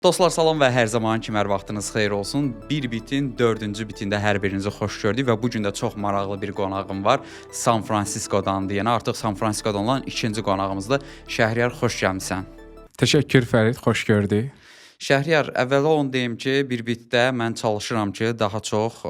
Dostlar salam və hər zaman kimi hər vaxtınız xeyir olsun. Bir bitin 4-cü bitində hər birinizi xoş gördük və bu gün də çox maraqlı bir qonağım var. San Fransiskodandır. Yəni artıq San Fransiskodan olan ikinci qonağımızdır. Şəhriyar, xoş gəlmisən. Təşəkkür Fərid, xoş gördük. Şəhriyar, əvvəla onu deyim ki, bir bitdə mən çalışıram ki, daha çox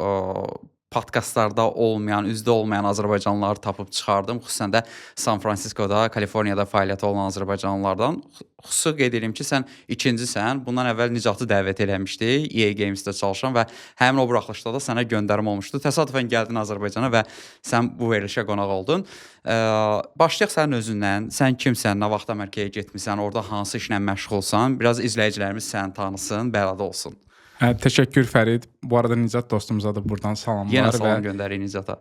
podkastlarda olmayan, üzdə olmayan azərbaycanlıları tapıb çıxardım. Xüsusən də San Fransiskoda, Kaliforniyada fəaliyyəti olan azərbaycanlılardan. Xüsusi qeyd edirəm ki, sən ikincisən. Bundan əvvəl Nicatı dəvət eləmişdik. EA Games-də çalışan və həmin o buraxılışda da sənə göndərim olmuşdu. Təsadüfən gəldin Azərbaycana və sən bu verilişə qonaq oldun. Başlayaq sənin özündən. Sən kimsən? Nə vaxt Amerikaya getmisən? Orada hansı işlə məşğulsan? Biraz izləyicilərimiz səni tanısın, bələd olsun. Təşəkkür Fərid. Bu arada Nicat dostumuza da buradan salamlar. Yenə salam göndəririk Nicata.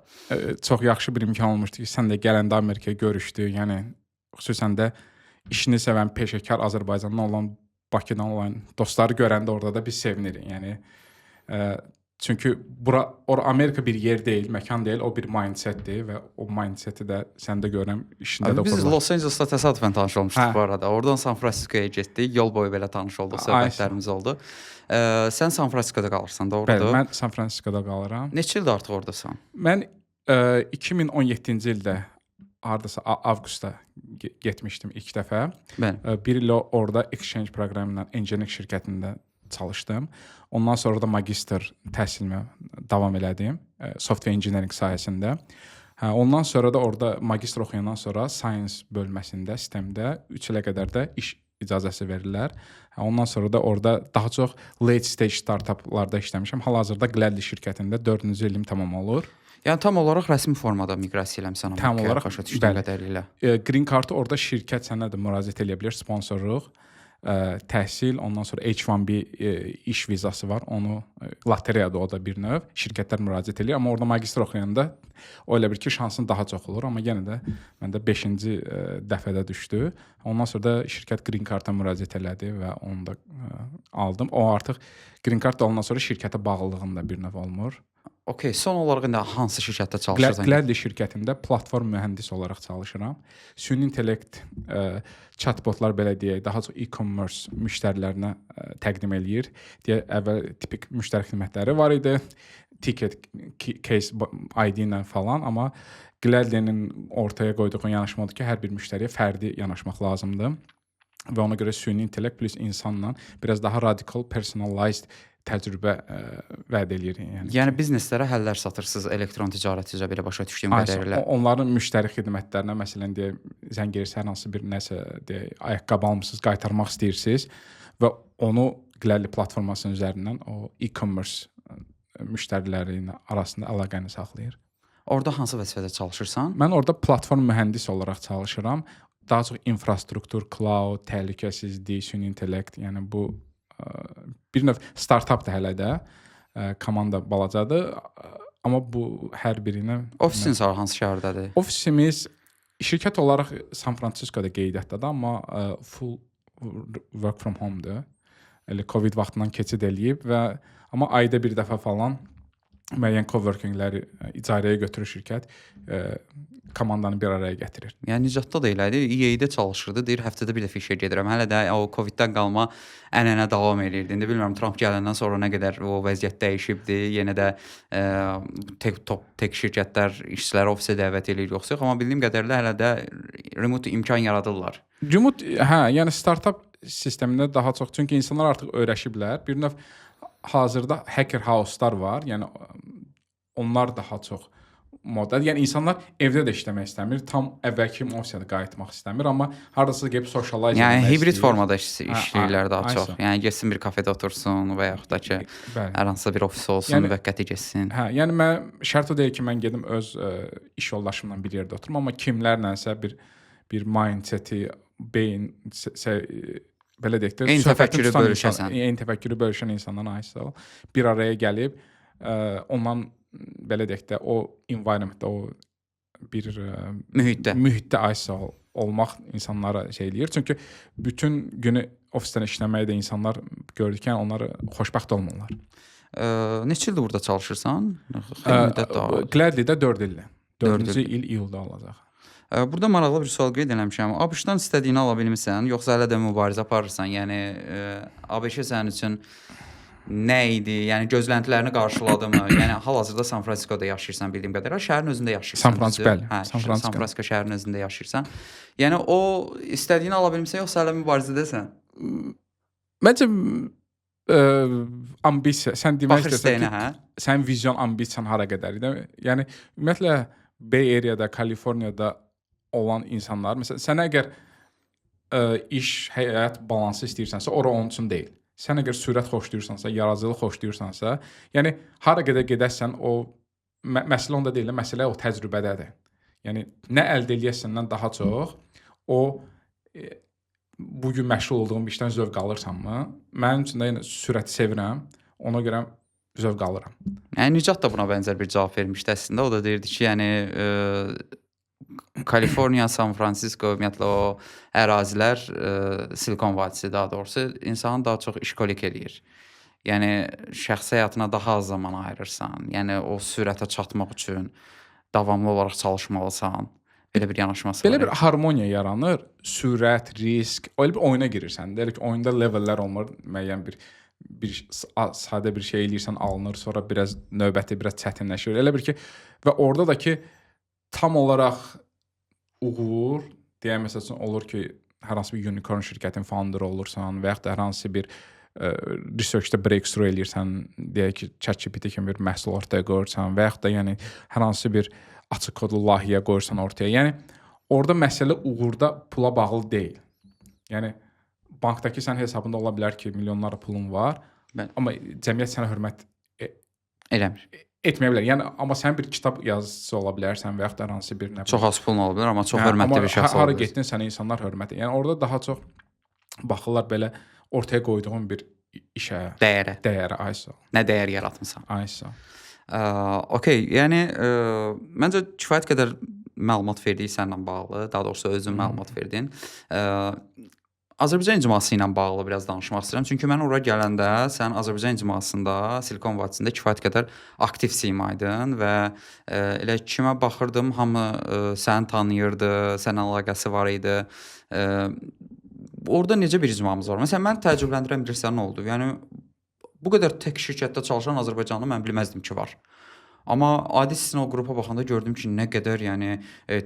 Çox yaxşı bir imkan olmuşdu ki, sən də gələndə Amerikaya görüşdük. Yəni xüsusən də işini sevən peşəkar Azərbaycandan olan, Bakıdan olan dostları görəndə orada da biz sevinirik. Yəni çünki ora Amerika bir yer deyil, məkan deyil, o bir mindsetdir və o mindseti də səndə görürəm işində də biz Los Angeles'da təsadüfən tanış olmuşduq bu arada. Oradan San Fransiskoya getdik. Yol boyu belə tanış olduq, söhbətlərimiz oldu. Sən San Fransiskoda qalırsan, doğrudur? Bəli, mən San Fransiskoda qalıram. Neçə ildir artıq oradasan? Mən 2017-ci ildə hardasa avqustda getmişdim ilk dəfə. Bəli. Bir il orada exchange proqramı ilə engineering şirkətində çalışdım. Ondan sonra da magistr təhsilimi davam elədim software engineering sahəsində. Ondan sonra da orada magistr oxuyandan sonra science bölməsində, sistemdə 3 ilə qədər də iş icazəsi verirlər. Ondan sonra da orada daha çox late stage startuplarda işləmişəm. Hal-hazırda Gladly şirkətində 4-cü ilim tamam olur. Yəni tam olaraq rəsmi formada miqrasiya eləmisən Tam olaraq başa düşdüyüm qədərilə. Green Card orada şirkət sənə də müraciət edə bilər, sponsorluq, təhsil, ondan sonra H1B iş vizası var. Onu lotereyada o da bir növ şirkətlər müraciət edir, amma orada magistr oxuyanda o elə bir ki, şansın daha çox olur, amma yenə də məndə 5-ci dəfədə düşdü. Ondan sonra da şirkət Green Card-a müraciət elədi və onu da aldım. O artıq Green Card ondan sonra şirkətə bağlılığın da bir növ olmur. Okay, son olaraq indi hansı şirkətdə çalışırsan? Gladly şirkətində platform mühəndisi olaraq çalışıram. Süni intellekt chatbotlar belə deyək, daha çox e-commerce müştərilərinə təqdim eləyir. Əvvəl tipik müştəri xidmətləri var idi. Ticket, case ID ilə falan, amma Gladly'nin ortaya qoyduğu yanaşma odur ki, hər bir müştəriyə fərdi yanaşmaq lazımdır. Və ona görə süni intellekt plus insanla biraz daha radikal, personalized təcrübə vəd eləyir. Yəni bizneslərə həllər satırsınız elektron ticarət üzrə belə başa düşdüyüm qədərilə. Onların müştəri xidmətlərinə məsələn deyə zəng edirsən, hansı bir nəsə deyə ayaqqabı almısınız, qaytarmaq istəyirsiniz və onu Gladly platformasının üzərindən o e-commerce müştəriləri ilə arasında əlaqəni saxlayır. Orada hansı vəzifədə çalışırsan? Mən orada platform mühəndisi olaraq çalışıram. Daha çox infrastruktur, cloud, təhlükəsizlik, süni intellekt, yəni bu bir növ startupdır hələ də. Komanda balacadır. Amma bu hər birinə... Ofisin hansı şəhərdədir? Ofisimiz şirkət olaraq San Fransiskoda qeydiyyatdadır, amma full work from home-dur. Elə Covid vaxtından keçid eləyib və amma ayda bir dəfə falan müəyyən coworking-ləri icarəyə götürür şirkət. Komandanı bir araya gətirir. Yəni Nicatda da elədi, EA-də çalışırdı, deyir həftədə bir dəfə işə gedirəm. Hələ də o Covid-dən qalma ənənə davam eləyirdi. İndi bilmirəm Trump gələndən sonra nə qədər o vəziyyət dəyişibdi. Yenə də tək şirkətlər işçiləri ofisə dəvət eləyir yoxsa yox, amma bildiyim qədərilə hələ də remote imkan yaradırlar. Yəni startup sistemində daha çox, çünki insanlar artıq öyrəşiblər. Bir növ hazırda hacker house-lar var. Yəni onlar daha çox model. Yəni insanlar evdə də işləmək istəmir, tam əvvəlki ofisdə qayıtmaq istəmir, amma hardasa gəlib socialize etmək istəyir. Yəni hibrid formada işləyirlər daha çox. Yəni getsin bir kafedə otursun və yaxud da ki, hər hansısa bir ofis olsun, müvəqqəti getsin. Yəni mən şərt o deyil ki, mən gedim öz iş yoldaşımla bir yerdə oturum, amma kimlərlənsə bir mindseti, beyin belə deyək də, eyni təfəkkürü bölüşəsən. Eyni təfəkkürü bölüşən insandan aidsə bir araya gəlib ondan belə deyək də o environmentdə, o bir mühitdə aidsə olmaq insanlara şey eləyir. Çünki bütün günü ofisdən işləməyi də insanlar gördükən onları xoşbəxt olmurlar. Neçə ildir burada çalışırsan? Gladly'də 4 ildir. 4-cü il iyulda olacaq. Burada maraqlı bir sual qeyd eləmişəm. ABŞ-dan istədiyini ala bilmirsən, yoxsa hələ də mübarizə aparırsan? Yəni ABŞ sənin üçün nə idi? Yəni gözləntilərini qarşıladı mı? Yəni hal-hazırda San Fransiskoda yaşayırsan bildiyim qədərilə, şəhərin özündə yaşayırsan. San Fransisko, bəli. Hə, San Fransisko. San Fransisko şəhərinin özündə yaşayırsan. Yəni o istədiyini ala bilmirsən, yoxsa hələ mübarizədəsən? Məncə ambisiya, sən demək Baxır istəsən istəyinə, ki, hə? sənin vizyon, ambisiyan hara qədərdir? Yəni ümumiyyətlə Bay Area-da, Kaliforniyada olan insanlar, məsələn, sən əgər iş, həyat balansı istəyirsənsə, ora onun üçün deyil. Sən əgər sürət xoşlayırsansa, yaradıcılıq xoşlayırsansa, yəni hara qədər gedəsən, o məsələ onda deyil, məsələ o təcrübədədir. Yəni nə əldə eləyəsəndən daha çox o bu gün məşğul olduğum bir işdən zövq alırsanmı? Mənim üçün də yəni sürəti sevirəm, ona görə zövq alıram. Yəni Nicat da buna bənzər bir cavab vermişdi əslində. O da deyirdi ki, yəni Kaliforniya, San Fransisko, ümumiyyətlə o ərazilər, Silikon vadisi daha doğrusu insanı daha çox işkolik eləyir. Yəni şəxsi həyatına daha az zaman ayırırsan. Yəni o sürətə çatmaq üçün davamlı olaraq çalışmalısan. Belə bir yanaşması var. Belə bir harmoniya yaranır. Sürət, risk, elə bir oyuna girirsən. Deyək ki, oyunda levellər olmur, müəyyən bir sadə bir şey eləyirsən, alınır, sonra biraz növbəti biraz çətinləşir. Elə bir ki, və orada da ki tam olaraq uğur, deyək məsələn olur ki, hər hansı bir unicorn şirkətin founderu olursan və yaxud da hər hansı bir researchdə breakthrough eləyirsən, deyək ki, ChatGPT kimi bir məhsul ortaya qoyursan və yaxud da yəni hər hansı bir açıq kodlu layihə qoyursan ortaya. Yəni orada məsələ uğurda pula bağlı deyil. Yəni bankdakı sənin hesabında ola bilər ki, milyonlarla pulun var, amma cəmiyyət sənə hörmət eləmir. Etməyə bilər. Yəni amma sən bir kitab yazıcısı ola bilərsən və yaxud da hər hansı bir nə çox az pulun ola bilər, amma çox hörmətli bir şəxs ola bilər. Hara getdin sənə insanlar hörmət edir. Yəni orada daha çox baxırlar belə ortaya qoyduğun bir işə, dəyərə, aysa. Nə dəyər yaratmısan? Aysa. Okay, yəni məncə kifayət qədər məlumat verdik səninlə bağlı, daha doğrusu özün məlumat verdin. Azərbaycan icması ilə bağlı biraz danışmaq istəyirəm. Çünki mən ora gələndə sən Azərbaycan icmasında, Silikon vadisində kifayət qədər aktiv sima idin və elə kimə baxırdım, hamı səni tanıyırdı, sənin əlaqəsi var idi. Orada necə bir icmamız var? Məsələn, mən təəccübləndirən bilirsən nə oldu? Yəni bu qədər tək şirkətdə çalışan Azərbaycanlı mən bilməzdim ki, var. Amma adi sizin o qrupa baxanda gördüm ki, nə qədər yəni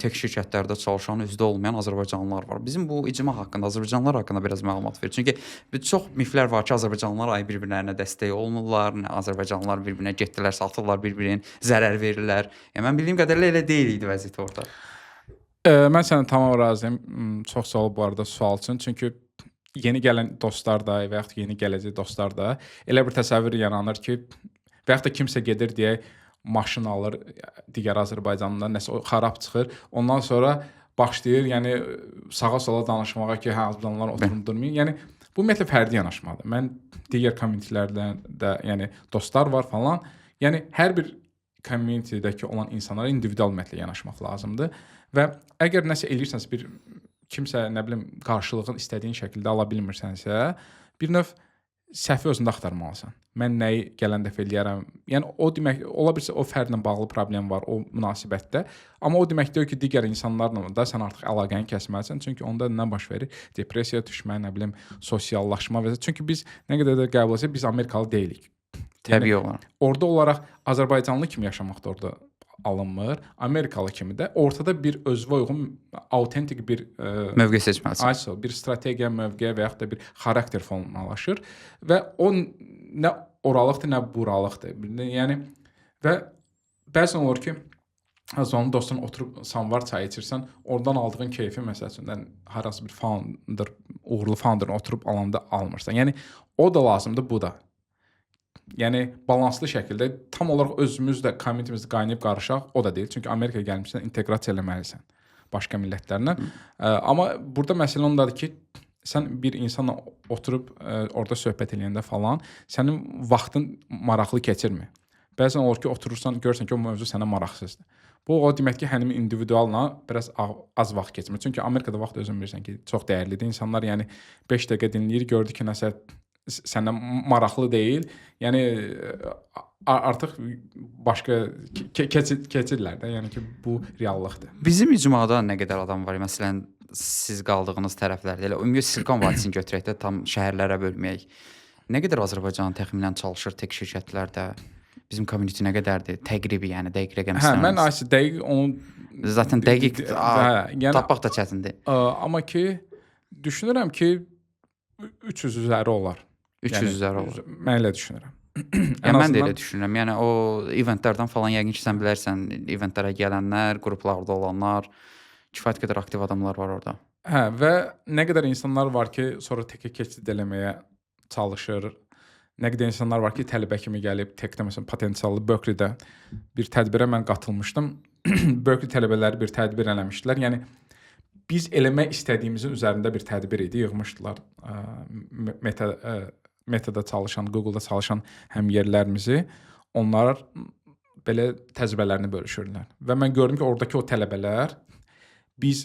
tək şirkətlərdə çalışan, üzdə olmayan Azərbaycanlılar var. Bizim bu icma haqqında, Azərbaycanlılar haqqında biraz məlumat ver. Çünki çox miflər var ki, Azərbaycanlılar ay bir-birlərinə dəstək olmurlar, Azərbaycanlılar bir-birinə getdilər, satırlar, bir-birinin zərər verirlər. Yəni mən bildiyim qədərilə elə deyil idi vəziyyət orada. Mən sənə tamam razıyam. Çox sağ ol bu arada sual üçün. Çünki yeni gələn dostlar da və yaxud yeni gələcək dostlar da elə bir təsəvvür yaranır ki, və yaxud da kimsə gedir deyək maşın alır digər Azərbaycanlıdan, nəsə xarab çıxır. Ondan sonra başlayır, yəni sağa sola danışmağa ki, hə Azərbaycanlılar oturub durmayın. Yəni bu ümumiyyətlə fərdi yanaşmadır. Mən digər communitylərdən də, yəni dostlar var falan. Yəni hər bir communitydəki olan insanlara individual ümumiyyətlə yanaşmaq lazımdır və əgər nəsə eləyirsənsə bir kimsə nə bilim qarşılığını istədiyin şəkildə ala bilmirsənsə, bir növ səhvi özündə axtarmalısan. Mən nəyi gələn dəfə eləyərəm? Yəni o demək ola bilsə o fərdlə bağlı problem var o münasibətdə, amma o demək deyil ki, digər insanlarla da sən artıq əlaqəni kəsməlisən, çünki onda nə baş verir? Depressiya düşmə, nə bilim, sosiallaşma və çünki biz nə qədər də qəbul etsək biz Amerikalı deyilik. Təbii olaraq. Orada olaraq Azərbaycanlı kimi yaşamaq da orada alınmır. Amerikalı kimi də ortada bir özünə uyğun, autentik bir mövqe seçməlisən. Ayso, bir strategiya, mövqe və yaxud da bir xarakter formalaşır və o nə oralıqdır, nə buralıqdır. Yəni və bəzən olur ki, azonun dostun oturub samvar çayı içirsən, oradan aldığın keyfi məsələn harası bir founder, uğurlu founderin oturub alanda almırsan. Yəni o da lazımdır, bu da. Yəni balanslı şəkildə tam olaraq özümüz də communitymizdə qaynayıb qarışaq o da deyil. Çünki Amerikaya gəlmişsən, inteqrasiya eləməlisən başqa millətlərlə. Amma burada məsələ ondadır ki, sən bir insanla oturub orada söhbət eləyəndə falan, sənin vaxtın maraqlı keçirmi? Bəzən olur ki, oturursan, görürsən ki, o mövzu sənə maraqsızdır. Bu o demək ki, həmin individualla biraz az vaxt keçmir. Çünki Amerikada vaxt özün bilirsən ki, çox dəyərlidir. İnsanlar yəni 5 dəqiqə dinləyir, gördü ki, nəsə səndən maraqlı deyil. Yəni artıq başqa keçirlər də. Yəni ki, bu reallıqdır. Bizim icmada nə qədər adam var? Məsələn, siz qaldığınız tərəflərdə elə ümumiyyətlə Silikon vadisini götürək də tam şəhərlərə bölməyək. Nə qədər Azərbaycan təxminən çalışır tək şirkətlərdə? Bizim community nə qədərdir? Təqribi, yəni dəqiq rəqəm istəmirəm. Mən dəqiq onu zaten dəqiq yəni, tapmaq da çətindir. Amma ki düşünürəm ki 300 üzəri olar. 300 üzəri olar. Mən elə düşünürəm. Yəni mən də elə düşünürəm. Yəni o eventlərdən falan yəqin ki sən bilərsən, eventlərə gələnlər, qruplarda olanlar, kifayət qədər aktiv adamlar var orada. Hə, və nə qədər insanlar var ki, sonra təkə keçid eləməyə çalışır. Nə qədər insanlar var ki, tələbə kimi gəlib, təkdə məsələn potensiallı Berkeley-də bir tədbirə mən qatılmışdım. Berkeley tələbələri bir tədbir eləmişdilər. Yəni biz eləmək istədiyimizin üzərində bir tədbir idi, yığmışdılar. Metada çalışan, Google-da çalışan həmyerlərimizi, onlar belə təcrübələrini bölüşürlər. Və mən gördüm ki, oradakı o tələbələr biz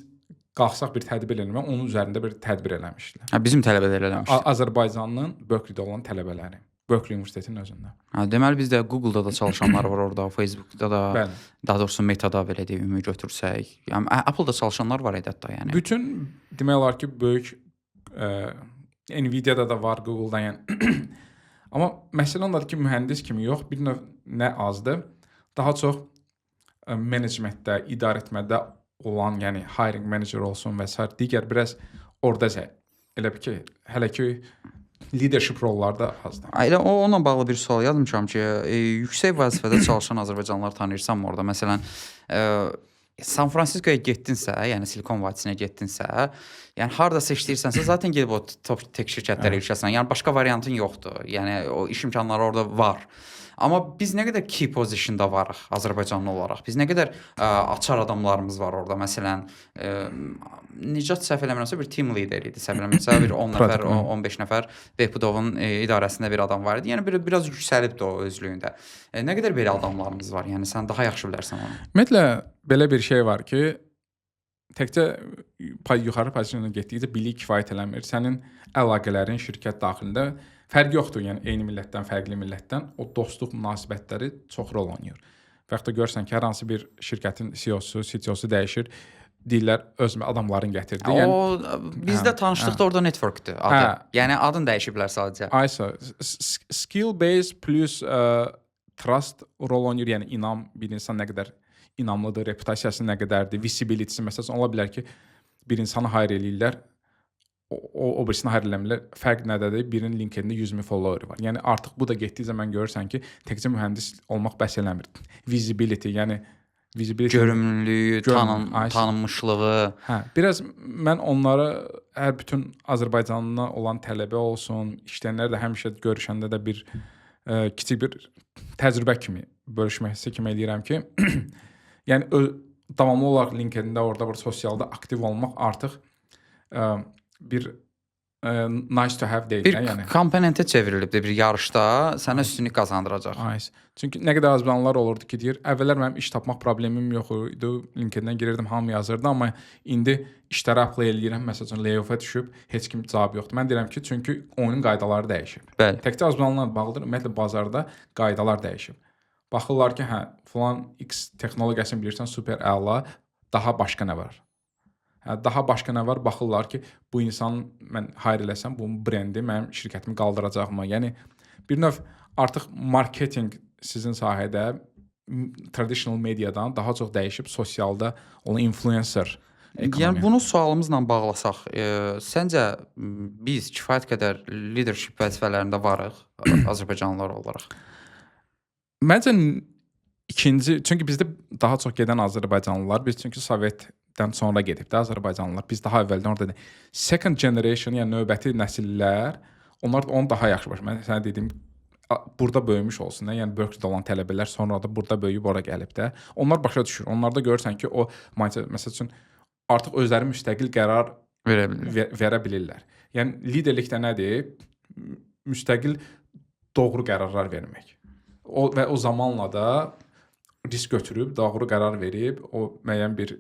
qalxsaq bir tədbir eləmək, onun üzərində bir tədbir eləmişdilər. Hə, bizim tələbələr eləmişdi. Azərbaycanın Berkeley-də olan tələbələri, Berkeley Universitetinin özündə. Hə, deməli bizdə Google-da da çalışanlar var orada, Facebook-da da, bəli. Daha doğrusu Meta-da belə deyim, ümumi götürsək. Yəni Apple-da çalışanlar var idi hətta, yəni. Bütün demək olar ki, böyük Nvidia-da da var, Google-da yəni. Amma məsələ ondadır ki, mühəndis kimi yox, bir növ nə azdır, daha çox menecmentdə, idarə etmədə olan, yəni hiring manager olsun və s. digər biraz orada elə bir ki, hələ ki leadership rollarda azdır. Elə onunla bağlı bir sual yazmışam ki, yüksək vəzifədə çalışan Azərbaycanlılar tanıyırsanmı orada? Məsələn, San Fransiskoya getdinsə, yəni Silikon vadisinə getdinsə, yəni hardasa işləyirsənsə, zaten gedib o top tək şirkətlərə işləsən. Yəni başqa variantın yoxdur. Yəni o iş imkanları orada var. Amma biz nə qədər key positionda varıq Azərbaycanlı olaraq? Biz nə qədər açar adamlarımız var orada? Məsələn, Nicat səhv eləmirəmsə bir team leader idi. Səhv eləmirəmsə bir 10 nəfər, 15 nəfər Behbudovun idarəsində bir adam var idi. Yəni biraz yüksəlibdi o özlüyündə. Nə qədər belə adamlarımız var? Yəni sən daha yaxşı bilərsən onu. Ümumiyyətlə belə bir şey var ki, təkcə yuxarı pozisiyona getdikcə bilik kifayət eləmir. Sənin əlaqələrin şirkət daxilində fərq yoxdur, yəni eyni millətdən, fərqli millətdən o dostluq münasibətləri çox rol oynayır. Və yaxud da görsən ki, hər hansı bir şirkətin CEO-su, CTO-su dəyişir, deyirlər öz adamlarını gətirdi. Yəni o bizdə tanışlıqda orada networkdur adı. Yəni adını dəyişiblər sadəcə. Aysa skill base plus trust rol oynayır, yəni inam, bir insan nə qədər inamlıdır, reputasiyası nə qədərdir, visibility-si məsələn ola bilər ki, bir insanı hire eləyirlər, o birisini hire eləmirlər. Fərq nədədir? Birinin LinkedIn-də 100.000 follower var. Yəni artıq bu da getdiyi zaman görürsən ki, təkcə mühəndis olmaq bəs eləmir. Visibility, yəni görünümlülüyü, tanınmışlığı. Hə, biraz mən onlara hər bütün Azərbaycanlı olan tələbə olsun, işləyənlər də həmişə görüşəndə də bir kiçik bir təcrübə kimi bölüşməsi kimi eləyirəm ki, yəni davamlı olaraq LinkedIn-də orada bir sosialda aktiv olmaq artıq bir nice to have deyil. Bir yəni komponentə çevrilibdir bir yarışda, sənə üstünlük qazandıracaq. Çünki nə qədər Azərbaycanlılar olurdu ki, deyir, əvvəllər mənim iş tapmaq problemim yox idi. LinkedIn-dən girirdim, hamı yazırdı, amma indi işlərə apply eləyirəm, məsələn, layoff-a düşüb, heç kim cavab yoxdur. Mən deyirəm ki, çünki oyunun qaydaları dəyişib. Bəli. Təkcə Azərbaycanlılarla bağlıdır, ümumiyyətlə bazarda qaydalar dəyişib. Baxırlar ki, hə, falan X texnologiyasını bilirsən, super əla, daha başqa nə var? Daha başqa nə var? Baxırlar ki, bu insan mən hire eləsəm, bu brendi mənim şirkətimi qaldıracaqmı? Yəni bir növ artıq marketinq sizin sahədə traditional mediadan daha çox dəyişib sosialda olan influencer ekonomiya. Yəni bunu sualımızla bağlasaq, səncə biz kifayət qədər leadership vəzifələrində varıq Azərbaycanlılar olaraq? Məncə ikinci, çünki bizdə daha çox gedən Azərbaycanlılar, biz çünki Sovetdən sonra gedib də Azərbaycanlılar. Biz daha əvvəldən orada second generation, yəni növbəti nəsillər, onlar onu daha yaxşı başlayır. Mən sənə dediyim burada böyümüş olsun da, yəni Berkeley-də olan tələbələr sonra da burada böyüyüb ora gəlib də. Onlar başa düşür. Onlarda görürsən ki, o məsəl üçün artıq özləri müstəqil qərar verə bilirlər. Yəni liderlikdə nədir? Müstəqil doğru qərarlar vermək. Və o zamanla da risk götürüb, doğru qərar verib, o müəyyən bir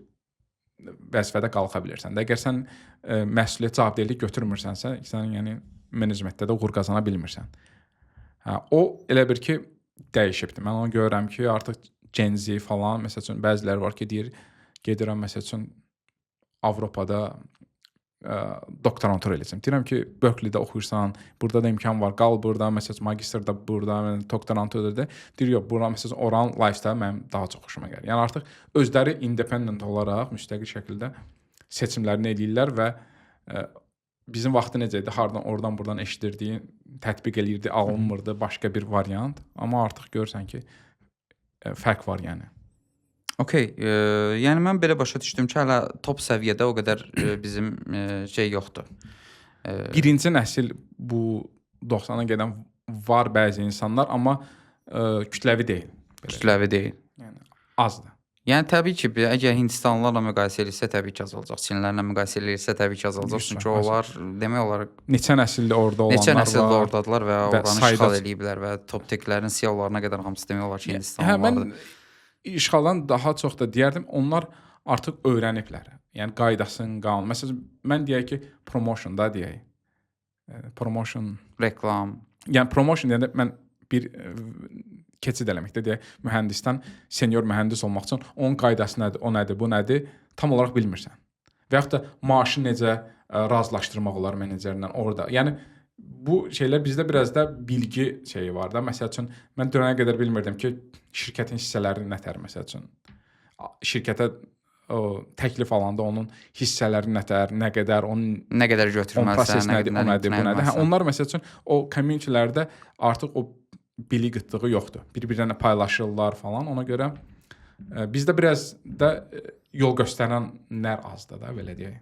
vəzifədə qalxa bilirsən. Əgər sən məsuliyyət cavabdehlik götürmürsənsə, sən yəni menecmentdə də uğur qazana bilmirsən. Hə, o elə bir ki dəyişibdi. Mən onu görürəm ki, artıq Gen Z falan, məsəl üçün bəziləri var ki, deyir, gedirəm məsəl üçün Avropada doktorantura eləyəcəm. Deyirəm ki, Berkeley-də oxuyursan, burada da imkan var. Qal burada, məsəl üçün magistrda burada, doktoranturada. Deyir, yox, bura məsəl üçün oranın lifestyle mənim daha çox xoşuma gəlir. Yəni artıq özləri independent olaraq müstəqil şəkildə seçimlərini eləyirlər və bizim vaxtı necə idi? Hardan, oradan, buradan eşidirdi, tətbiq eləyirdi, alınmırdı, başqa bir variant. Amma artıq görürsən ki, fərq var yəni. Okay, yəni mən belə başa düşdüm ki, hələ top səviyyədə o qədər bizim şey yoxdur. Birinci nəsil bu 90-a gedən var bəzi insanlar, amma kütləvi deyil. Kütləvi deyil. Yəni azdır. Yəni təbii ki, əgər Hindistanlılarla müqayisə edirsə, təbii ki, azalacaq. Çinlilərlə müqayisə edirsə, təbii ki, azalacaq. Çünki onlar demək olar neçə nəsildir orada olanlar var. neçə nəsildir ordadılar və oranı sayda... işğal eləyiblər və top teklərin CEO-larına qədər hamısı demək olar ki, Hindistanlılardır. Mən işğaldan daha çox da deyərdim, onlar artıq öyrəniblər. Yəni qaydasını, qanun. Məsələn, mən deyək ki, promotion da deyək. Promotion, reklam. Yəni promotion deyəndə mən bir keçid eləməkdə deyək, mühəndisdən senior mühəndis olmaq üçün onun qaydası nədir, o nədir, bu nədir, tam olaraq bilmirsən. Və yaxud da maaşı necə razılaşdırmaq olar menecerlə orada. Yəni bu şeylər bizdə biraz da bilgi şeyi var da. Məsəl üçün mən dönənə qədər bilmirdim ki, şirkətin hissələri nətər, məsəl üçün. Şirkətə təklif alanda onun hissələri nətər, nə qədər, onun nə qədər götürməlisən, nədir, o nədir, bu nədir. Hə, onlar məsəl üçün o community-lərdə artıq o bilik qıtlığı yoxdur. Bir-birinə paylaşırlar falan. Ona görə bizdə biraz da yol göstərənlər azdır da, belə deyək.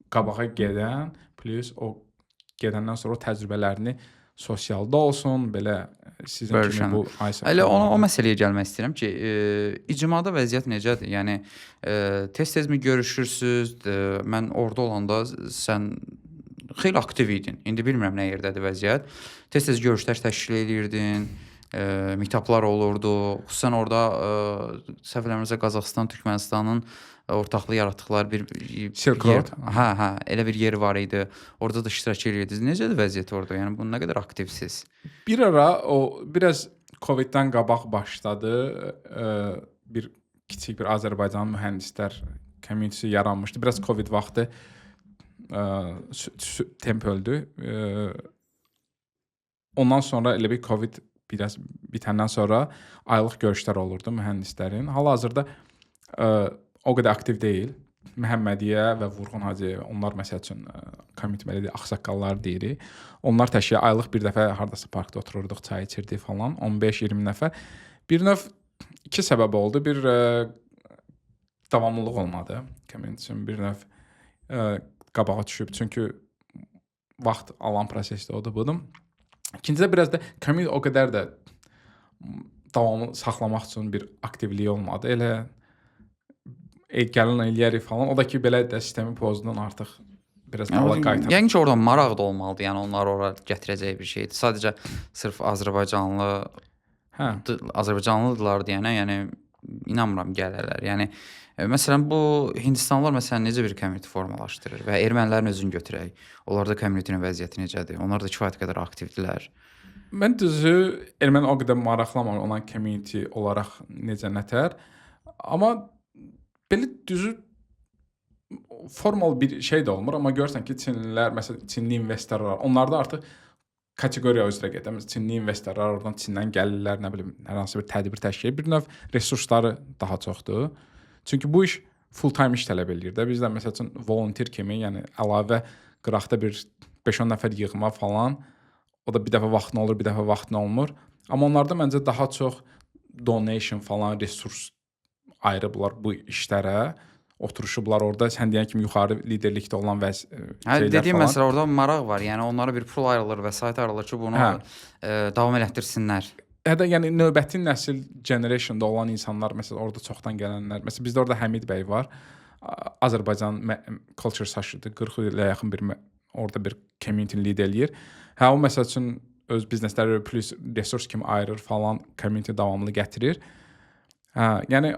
Qabağa gedən plus o gedəndən sonra o təcrübələrini sosialda olsun, belə sizin kimi bu ISO. Elə o məsələyə gəlmək istəyirəm ki, icmada vəziyyət necədir? Yəni tez-tezmi görüşürsüz? Mən orada olanda sən xeyli aktiv idin. İndi bilmirəm nə yerdədir vəziyyət. Tez-tez görüşlər təşkil edirdin, meetuplar olurdu. Xüsusən orada səhv eləmirəmsə Qazaxıstan, Türkmənistanın ortaqlı yaratdıqları bir yer. Hə, elə bir yer var idi. Orada da iştirak edirdiniz. Necədir vəziyyət orada? Yəni bu nə qədər aktivsiz? Bir ara o biraz Covid-dən qabaq başladı. Bir kiçik bir Azərbaycan mühəndislər community yaranmışdı. Biraz Covid vaxtı temp öldü. Ondan sonra elə bir Covid biraz bitəndən sonra aylıq görüşlər olurdu mühəndislərin. Hal-hazırda o qədər aktiv deyil. Məhəmmədiyyə və Vurğun Hacıyev, onlar məsəl üçün komitə belə deyək, ağsaqqallar deyirik. Onlar təşkil aylıq bir dəfə hardasa parkda otururduq, çay içirdik falan, 15-20 nəfər. Bir növ iki səbəb oldu. Bir davamlılıq olmadı. Komitə üçün bir növ qabağa düşüb. Çünki vaxt alan prosesdə odur budur. İkincidə biraz da komitə o qədər də davamlı saxlamaq üçün bir aktivliyi olmadı. Elə gəlin eləyərik falan. O da ki, belə də sistemi pozdan artıq biraz ala qaytar. Yəni ki, orada maraq da olmalıdır. Yəni onlar ora gətirəcək bir şeydir. Sadəcə sırf Azərbaycanlıdırlar deyənə, yəni inanmıram gələrlər. Yəni məsələn bu Hindistanlılar məsələn necə bir community formalaşdırır və ermənilərin özünü götürək. Onlarda community'nin vəziyyəti necədir? Onlar da kifayət qədər aktivdirlər. Mən düzü erməni o qədər maraqlamam ona community olaraq necə nətər. Amma belə düzü formal bir şey də olmur, amma görsən ki, Çinlilər, məsələn, Çinli investorlar, onlarda artıq kateqoriya üzrə gedir. Məsələn, Çinli investorlar oradan Çindən gəlirlər, nə bilim, hər hansı bir tədbir təşkil edir. Bir növ resursları daha çoxdur. Çünki bu iş full time iş tələb eləyir də. Bizdə məsəl üçün volunteer kimi, yəni əlavə qıraqda bir 5-10 nəfər yığma falan, o da bir dəfə vaxtın olur, bir dəfə vaxtın olmur. Amma onlarda məncə daha çox donation falan, resurs ayırıblar bu işlərə. Oturuşublar orada, sən deyən kimi yuxarı liderlikdə olan şeylər dediyim falan. məsələ orada maraq var. Yəni onlara bir pul ayrılır, vəsait ayrılır ki, bunu davam elətdirsinlər. Hətta yəni növbəti nəsil generationda olan insanlar, məsələn, orada çoxdan gələnlər. Məsələn, bizdə orada Həmid bəy var. Azərbaycan Culture Society 40 ilə yaxın bir orada bir community lider eləyir. Hə, o məsəl üçün öz biznesləri plus resurs kimi ayırır falan, community davamlı gətirir. Hə, yəni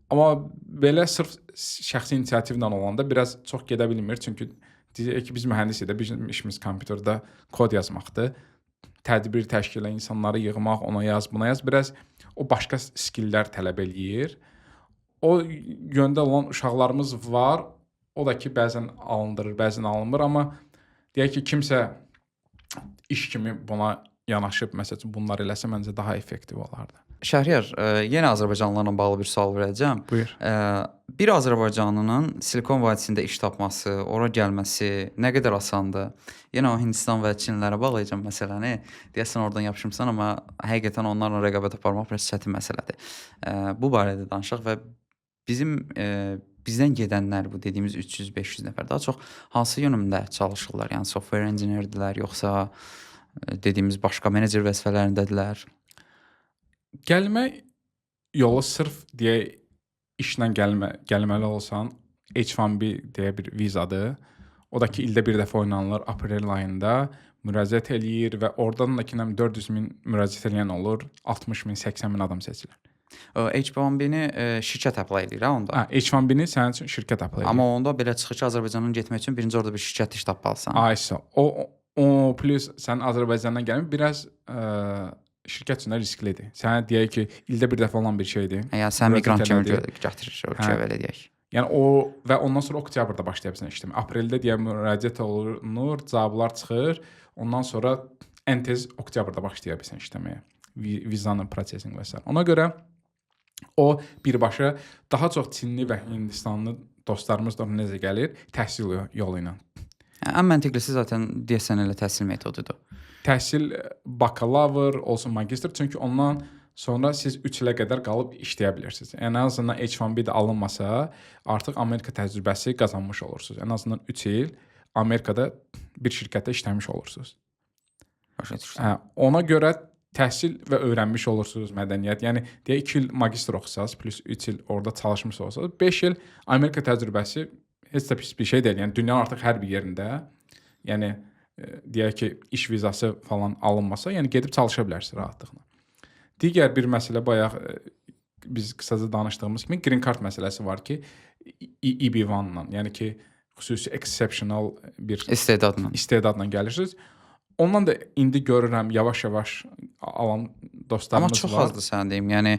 amma belə sırf şəxsi inisiativlə olanda biraz çox gedə bilmir. Çünki Deyək ki, biz mühəndisik də, bizim işimiz kompüterdə kod yazmaqdır. Tədbir təşkil edən insanları yığmaq, ona yaz, buna yaz, biraz o başqa skilllər tələb eləyir. O yöndə olan uşaqlarımız var. O da ki, bəzən alındırır, bəzən alınmır, amma deyək ki, kimsə iş kimi buna yanaşıb, məsələn, bunlar eləsə məncə daha effektiv olardı. Şəhriyar, yenə azərbaycanlılarla bağlı bir sual verəcəm. Buyur. Bir azərbaycanlının Silikon vadisində iş tapması, ora gəlməsi nə qədər asandır? Yenə o Hindistan və Çinlərə bağlayacağam məsələni. Deyəsən oradan yapışmısan, amma həqiqətən onlarla rəqabət aparmaq biraz çətin məsələdir. Bu barədə danışaq və bizdən gedənlər, bu dediyimiz 300-500 nəfər daha çox hansı yönümdə çalışırlar? Yəni software engineerdirlər, yoxsa dediyimiz başqa menecer vəzifələrindədirlər? Gəlmə yolu sırf deyə işlə gəlməli olsan, H1B deyə bir vizadır. O da ki, ildə bir dəfə oynanılır, aprel ayında müraciət eləyir və oradan da ki, 400 min müraciət eləyən olur, 60 min, 80 min adam seçilir. H1B-ni şirkət apply edir ha onda. H1B-ni sənin üçün şirkət apply edir. Amma onda belə çıxır ki, Azərbaycandan getmək üçün birinci orada bir şirkət iş tapmalısan. Aysa. O plus sən Azərbaycandan gəlmə biraz şirkət üçün də risklidir. Sənə deyək ki, ildə bir dəfə olan bir şeydir. Yəni sən miqrant kimi gətirir ölkəyə belə deyək. Yəni o və ondan sonra oktyabrda başlaya bilirsən işləməyə. Apreldə deyə müraciət olunur, cavablar çıxır. Ondan sonra ən tez oktyabrda başlaya bilirsən işləməyə. Vizanın prosesinq və s. Ona görə o birbaşa daha çox Çinli və Hindistanlı dostlarımız da necə gəlir? Təhsil yolu ilə. Ən məntiqlisi zaten deyəsən elə təhsil metodudur. Təhsil bakalavr, olsun magistr, çünki ondan sonra siz 3 ilə qədər qalıb işləyə bilirsiniz. Ən azından H1B də alınmasa, artıq Amerika təcrübəsi qazanmış olursunuz. Ən azından 3 il Amerikada bir şirkətdə işləmiş olursunuz. Başa düşürəm. Ona görə təhsil və öyrənmiş olursunuz mədəniyyət. Yəni deyək 2 il magistr oxusanız, plus 3 il orada çalışmış olsanız, 5 il Amerika təcrübəsi heç də pis bir şey deyil. Yəni dünyanın artıq hər bir yerində, yəni deyək ki, iş vizası falan alınmasa, yəni gedib çalışa bilərsiniz rahatlıqla. Digər bir məsələ bayaq biz qısaca danışdığımız kimi green card məsələsi var ki, EB1-la, yəni ki, xüsusi exceptional bir istedadla gəlirsiniz. Ondan da indi görürəm yavaş-yavaş alan dostlarımız var. Amma çox azdır sən deyim. Yəni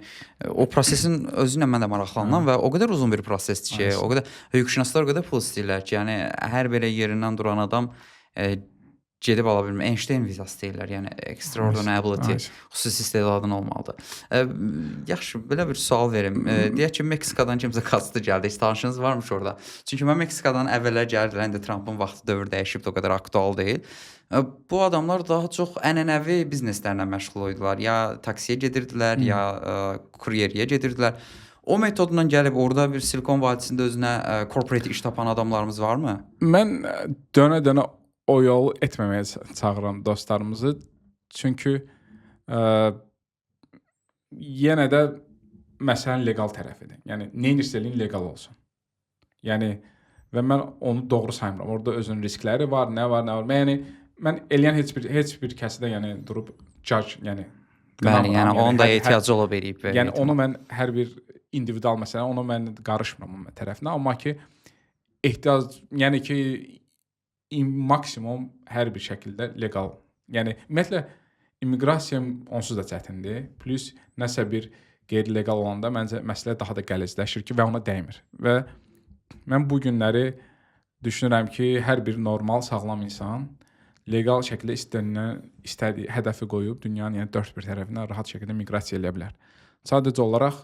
o prosesin özü ilə mən də maraqlanıram və o qədər uzun bir prosesdir ki, o qədər hüquqşünaslar o qədər pul istəyirlər ki, yəni hər belə yerindən duran adam gedib ala bilmir. Einstein vizası deyirlər. Yəni extraordinary ability, xüsusi istedadın olmalıdır. Yaxşı, belə bir sual verim. Deyək ki, Meksikadan kimsə qaçdı gəldi. Heç tanışınız varmış orada? Çünki mən Meksikadan əvvəllər gəldilər. İndi Trumpın vaxtı dövr dəyişib, o qədər aktual deyil. Bu adamlar daha çox ənənəvi bizneslərlə məşğul idilər. Ya taksiyə gedirdilər, ya kuryeriyə gedirdilər. O metodla gəlib orada bir Silikon vadisində özünə corporate iş tapan adamlarımız varmı? Mən dönə-dönə o yolu etməməyə çağıram dostlarımızı. Çünki yenə də məsələnin leqal tərəfidir. Yəni neyinirsə eləyin leqal olsun. Yəni və mən onu doğru saymıram. Orada özünün riskləri var, nə var. Yəni mən eləyən heç bir kəsdə yəni durub judge, yəni bəli, yəni onun da ehtiyacı ola bilib. Yəni onu mən hər bir individual məsələ, ona mən qarışmıram o tərəfinə, amma ki ehtiyac, yəni ki maksimum hər bir şəkildə leqal. Yəni ümumiyyətlə immiqrasiya onsuz da çətindir. Plus nəsə bir qeyri-leqal olanda məncə məsələ daha da qəlizləşir ki və ona dəymir. Və mən bu günləri düşünürəm ki, hər bir normal, sağlam insan leqal şəkildə istədiyi hədəfi qoyub dünyanın yəni dörd bir tərəfinə rahat şəkildə miqrasiya edə bilər. Sadəcə olaraq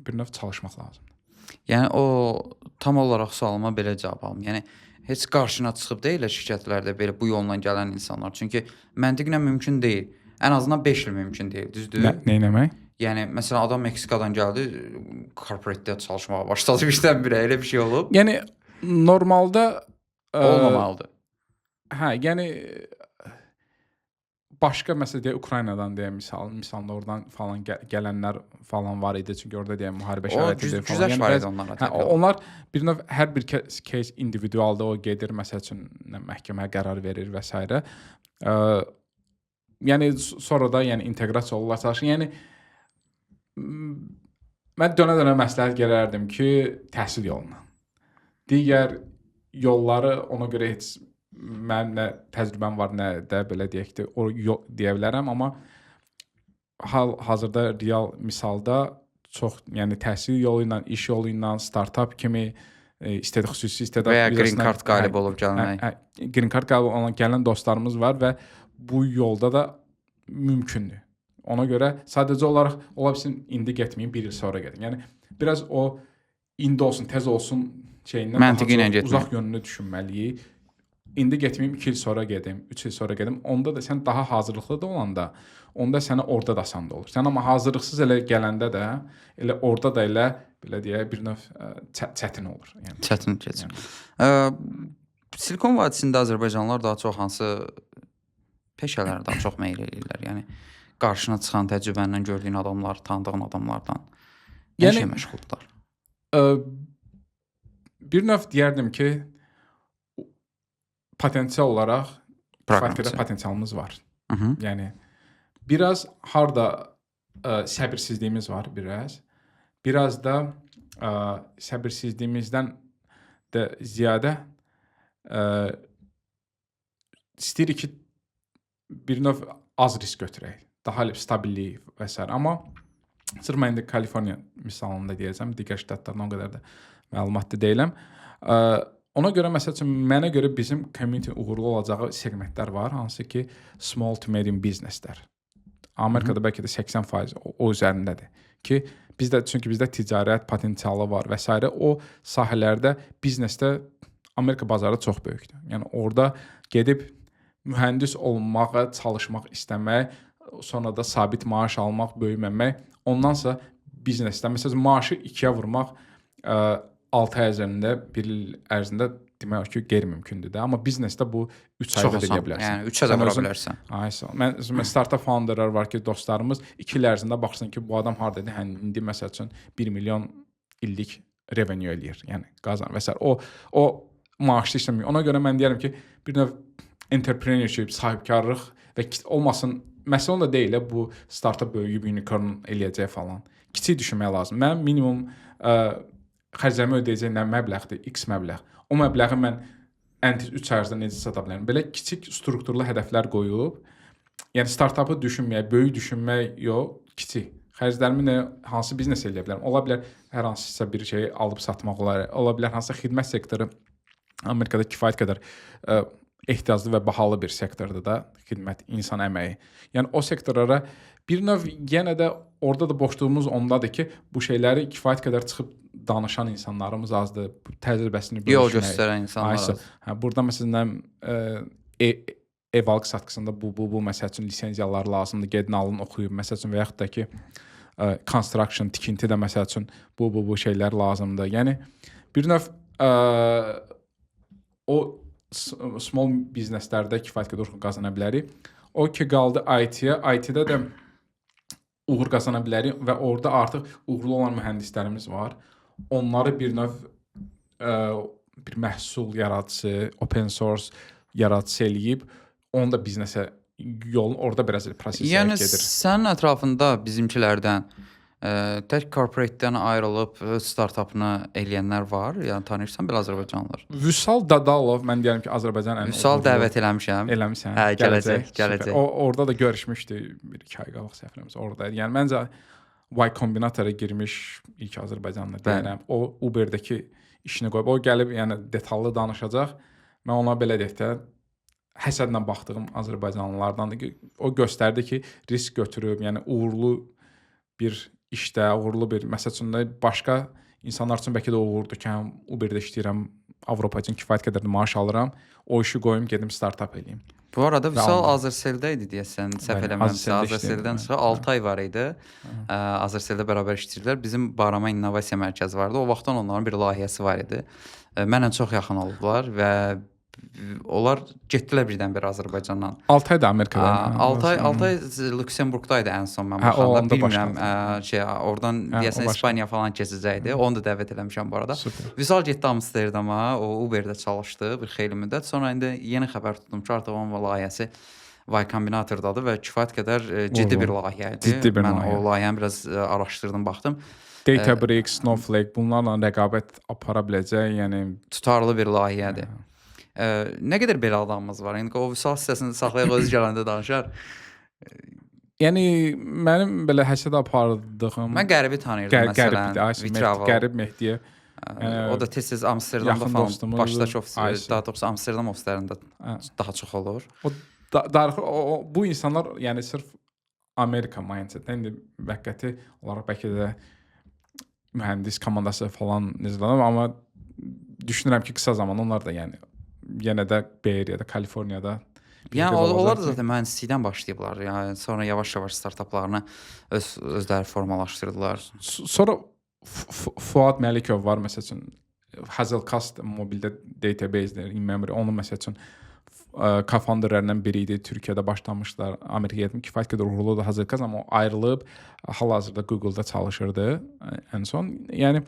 bir növ çalışmaq lazımdır. Yəni o tam olaraq sualıma belə cavab alım. Yəni heç qarşına çıxıb deyil şirkətlərdə belə bu yolla gələn insanlar. Çünki məntiqlə mümkün deyil. Ən azından 5 il mümkün deyil, düzdür? Nə etmək? Yəni məsələn adam Meksikadan gəldi, korporatda çalışmağa başladı birdən birə, elə bir şey olub. Yəni normalda olmamalıdır. Hə, yəni başqa məsələ deyə Ukraynadan deyə misalda oradan falan gələnlər falan var idi. Çünki orada deyə müharibə şəraitidir falan. Güzəş var idi onlara. Hə, onlar bir növ hər bir case individualda o gedir, məsəl üçün məhkəməyə qərar verir və s. Yəni sonra da yəni inteqrasiya olurlar çalışır. Yəni mən dönə-dönə məsləhət görərdim ki, təhsil yoluna. Digər yolları ona görə heç mənim nə təcrübəm var, nə də belə deyək də o deyə bilərəm, amma hazırda real misalda çox, yəni təhsil yolu ilə, iş yolu ilə, startap kimi istədiyi xüsusi istedad və ya green card qalib olub gəlmək. Green card qalib olan gələn dostlarımız var və bu yolda da mümkündür. Ona görə sadəcə olaraq ola bilsin indi getməyin, 1 il sonra gedin. Yəni biraz o indi olsun, tez olsun şeyindən Məntiqi ilə daha çox uzaq yönlü düşünməliyik. İndi getməyim, 2 il sonra gedim, 3 il sonra gedim. Onda da sən daha hazırlıqlı da olanda, onda sənə orada da asan da olur. Sən amma hazırlıqsız elə gələndə də, elə orada da elə belə deyək bir növ çətin olur. Yəni çətin keçir. Silikon vadisində azərbaycanlılar daha çox hansı peşələrə daha çox meyl edirlər? Yəni qarşına çıxan təcrübəndən gördüyün adamlar, tanıdığın adamlardan nə şey məşğuldurlar? Bir növ deyərdim ki, potensial olaraq kifayət qədər potensialımız var. Yəni biraz harda səbirsizliyimiz var biraz. Biraz da səbirsizliyimizdən də ziyadə istəyirik ki, bir növ az risk götürək, daha stabillik və s. Amma sırf mən indi Kaliforniya misalında deyəcəm, digər ştatlardan o qədər də məlumatlı deyiləm. Ona görə məsəl üçün mənə görə bizim community uğurlu olacağı segmentlər var, hansı ki small to medium businesslər. Amerikada bəlkə də 80% o üzərindədir ki, çünki bizdə ticarət potensialı var və s. O sahələrdə biznesdə Amerika bazarı çox böyükdür. Yəni orada gedib mühəndis olmağa çalışmaq istəmək, sonra da sabit maaş almaq, böyüməmək, ondansa biznesdə məsələn maaşı 2-yə vurmaq 6 ay ərzində, 1 il ərzində demək olar ki, qeyri-mümkündür də. Amma biznesdə bu 3 ayda da edə bilərsən. Yəni 3-ə də vura bilərsən. Mən startup founderlar var ki, dostlarımız 2 il ərzində baxırsan ki, bu adam hardadır? Hə, indi məsəl üçün 1 milyon illik revenue eləyir. Yəni qazanır və s. O maaşlı işləmir. Ona görə mən deyirəm ki, bir növ entrepreneurship, sahibkarlıq və olmasın, məsələ da deyil bu startup böyüyüb unicorn eləyəcək falan. Kiçik düşünmək lazım. Mən minimum xərcləmə ödəyəcək nə məbləğdir? X məbləğ. O məbləği mən ən tez 3 ay ərzində necə sata bilərəm? Belə kiçik strukturlu hədəflər qoyub, yəni startupı düşünmək, böyük düşünmək yox, kiçik. Xərclərimi nə hansı biznes eləyə bilərəm? Ola bilər hər hansısa bir şeyi alıb satmaq olar. Ola bilər hansısa xidmət sektoru Amerikada kifayət qədər ehtiyaclı və bahalı bir sektordur da, xidmət, insan əməyi. Yəni o sektorlara bir növ yenə də orada da boşluğumuz ondadır ki, bu şeyləri kifayət qədər çıxıb danışan insanlarımız azdır. Təcrübəsini bölüşmək. Yol göstərən insanlar az. Burada məsələn ev alqı satqısında bu məsəl üçün lisenziyalar lazımdır. Gedin alın, oxuyun. Məsəl üçün və yaxud da ki construction, tikinti də məsəl üçün bu şeylər lazımdır. Yəni bir növ o small bizneslərdə kifayət qədər uğur qazana bilərik. O ki qaldı IT-yə. IT-də də uğur qazana bilərik və orada artıq uğurlu olan mühəndislərimiz var. Onları bir növ bir məhsul yaradıcısı, open source yaradıcısı eləyib, onu da biznesə yolun orada biraz proseslər yəni, gedir. Yəni sənin ətrafında bizimkilərdən tək corporate-dən ayrılıb startupını eləyənlər var? Yəni tanıyırsan belə Azərbaycanlılar? Vüsal Dadalov, mən deyirəm ki, Azərbaycan ən Vüsal dəvət eləmişəm. Eləmisən. Hə, gələcək. Orada da görüşmüşdü 1-2 ay qabaq səfərimiz oradaydı. Yəni məncə Y Combinator-a girmiş ilk Azərbaycanlı deyirəm. O Uber-dəki işini qoyub, o gəlib yəni detallı danışacaq. Mən ona belə deyək də həsədlə baxdığım Azərbaycanlılardandır ki, o göstərdi ki, risk götürüb, yəni uğurlu bir işdə, uğurlu bir məsəl üçün də başqa insanlar üçün bəlkə də uğurdur ki, Uber-də işləyirəm, Avropa üçün kifayət qədər maaş alıram, o işi qoyum, gedim startup eləyim. Bu arada Vüsal Azercell-də idi deyəsən, səhv eləmirəmsə, Azercell-dən çıxıb 6 ay var idi. Azercell-də bərabər işləyirdilər. Bizim Barama İnnovasiya Mərkəzi vardı. O vaxtdan onların bir layihəsi var idi. Mənlə çox yaxın oldular və onlar getdilər birdən-birə Azərbaycandan. 6 ay da Amerikada. 6 ay Lüksemburqda idi ən son mən baxanda. Bilmirəm, oradan deyəsən İspaniya falan keçəcəkdi. Onu da dəvət eləmişəm bu arada. Vüsal getdi Amsterdama, o Uber-də çalışdı bir xeyli müddət. Sonra indi yeni xəbər tutdum ki, artıq onun layihəsi Y Combinatordadır və kifayət qədər ciddi bir layihədir. Ciddi bir Mən layihə. o layihəni biraz araşdırdım, baxdım. Databricks, Snowflake bunlarla rəqabət apara biləcək, yəni Tutarlı bir layihədir. Nə qədər belə adamımız var? İndi o vüsal hissəsini saxlayaq, özü gələndə danışar. yəni mənim belə həsəd apardığım Mən qəribi tanıyırdım məsələn. Qərib Mehdiyə. O da tez-tez Amsterdamda yaxın falan dostumuz, başdakı ofis, Ayşə. daha doğrusu Amsterdam ofislərində daha çox olur. Bu insanlar yəni sırf Amerika mindset-də indi müvəqqəti olaraq bəlkə də mühəndis komandası falan necədir, amma düşünürəm ki, qısa zamanda onlar da yəni yenə də Bay Area'da, Kaliforniyada Yəni onlar da zaten mühəndislikdən başlayıblar. Yəni sonra yavaş-yavaş startaplarını özləri formalaşdırdılar. Sonra Fuad Məlikov var məsəl üçün Hazelcast mobildə database-dir, in memory. Onun məsəl üçün co-founderlərdən biri idi. Türkiyədə başlamışlar. Amerikaya getmiş, kifayət qədər uğurludur Hazelcast, amma o ayrılıb hal-hazırda Google-da çalışırdı ən son. Yəni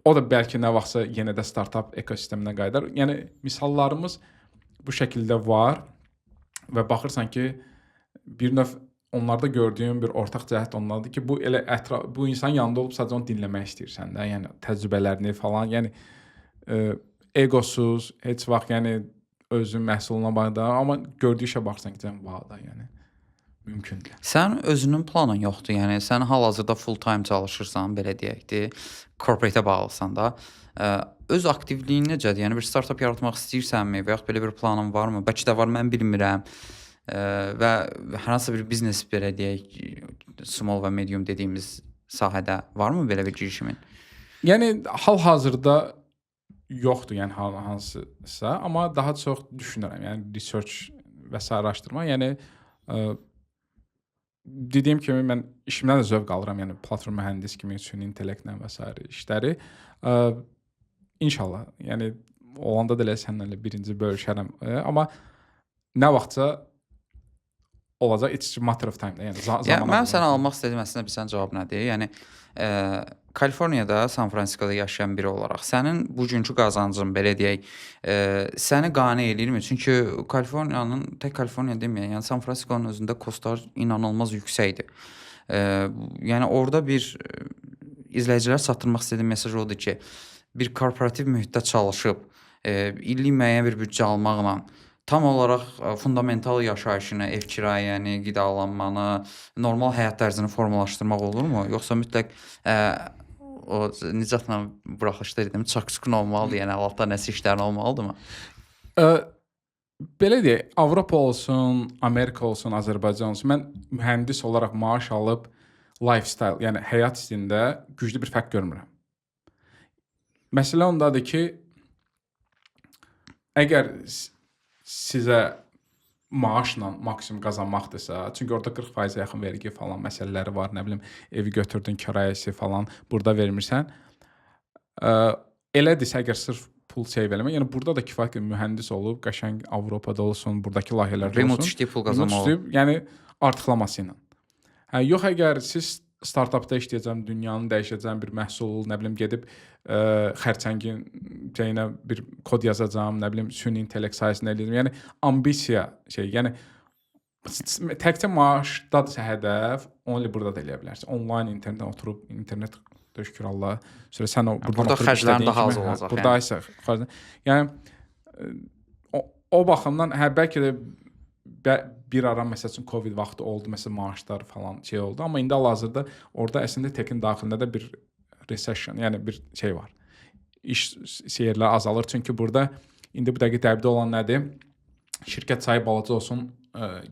o da bəlkə nə vaxtsa yenə də startap ekosisteminə qayıdar. Yəni misallarımız bu şəkildə var və baxırsan ki, bir növ onlarda gördüyüm bir ortaq cəhət onlardır ki, bu elə bu insan yanında olub sadəcə onu dinləmək istəyirsən də, yəni təcrübələrini falan, yəni egosuz, heç vaxt yəni özün məhsuluna baxda, amma gördüyü işə baxsan ki, vay da, yəni mümkündür. Sən özünün planın yoxdur, yəni sən hal-hazırda full time çalışırsan, belə deyəkdir, corporate-ə bağlısan da. Öz aktivliyin necədir? Yəni bir startup yaratmaq istəyirsənmi və yaxud belə bir planın varmı? Bəlkə də var, mən bilmirəm. Və hər hansı bir biznes belə deyək, small və medium dediyimiz sahədə varmı belə bir girişimin? Yəni hal-hazırda yoxdur, yəni hansısa, amma daha çox düşünürəm. Yəni research və s. araşdırma, yəni dediyim kimi mən işimdən də zövq alıram, yəni platform mühəndis kimi süni intellektlə və s. işləri. İnşallah, yəni olanda da elə səninlə birinci bölüşərəm. Amma nə vaxtsa olacaq, it's a matter of time. Yəni zaman. Mən səni almaq istədiyim əslində bilirsən cavab nədir? Yəni Kaliforniyada, San Fransiskoda yaşayan biri olaraq sənin bugünkü qazancın belə deyək, səni qane eləyirmi? Çünki Kaliforniyanın, tək Kaliforniya deməyək, yəni San Fransiskonun özündə kostlar inanılmaz yüksəkdir. Yəni orada bir izləyicilər çatdırmaq istədiyim mesaj odur ki, bir korporativ mühitdə çalışıb, illik müəyyən bir büdcə almaqla tam olaraq fundamental yaşayışını, ev kirayəni, qidalanmanı, normal həyat tərzini formalaşdırmaq olurmu? Yoxsa mütləq o Nicatla buraxılışda dedim, çaksukun olmalıdır, yəni altda nəsə işlərin olmalıdırmı? Belə deyək, Avropa olsun, Amerika olsun, Azərbaycan olsun, mən mühəndis olaraq maaş alıb lifestyle, yəni həyat stilində güclü bir fərq görmürəm. Məsələ ondadır ki, əgər sizə maaşla maksimum qazanmaqdırsa, çünki orada 40%-ə yaxın vergi falan məsələləri var, nə bilim, evi götürdün, kirayəsi falan, burada vermirsən. Elədirsə, əgər sırf pul save eləmək, yəni burada da kifayət qədər mühəndis olub, qəşəng Avropada olsun, buradakı layihələrdə olsun. Remote işləyib pul qazanmalı. Yəni artıqlaması ilə. Yox, əgər siz startapda işləyəcəm, dünyanı dəyişəcəm, bir məhsul, nə bilim, gedib xərçəngin şeyinə bir kod yazacağam, nə bilim, süni intellekt sayəsində eləyəcəm. Yəni ambisiya yəni təkcə maaşdadırsa hədəf, onu ilə burada da eləyə bilərsən. Onlayn internetdən oturub, internet şükür Allah, sonra sən burada xərclərin daha az olacaq. Burada isə xərclər. Yəni o baxımdan bəlkə də bir ara məsəl üçün Covid vaxtı oldu, məsələn maaşlar falan şey oldu, amma indi hal-hazırda orada əslində tekin daxilində də bir recession, yəni bir şey var. İş yerləri azalır, çünki burada indi bu dəqiqə təbdə olan nədir? Şirkət sayı balaca olsun,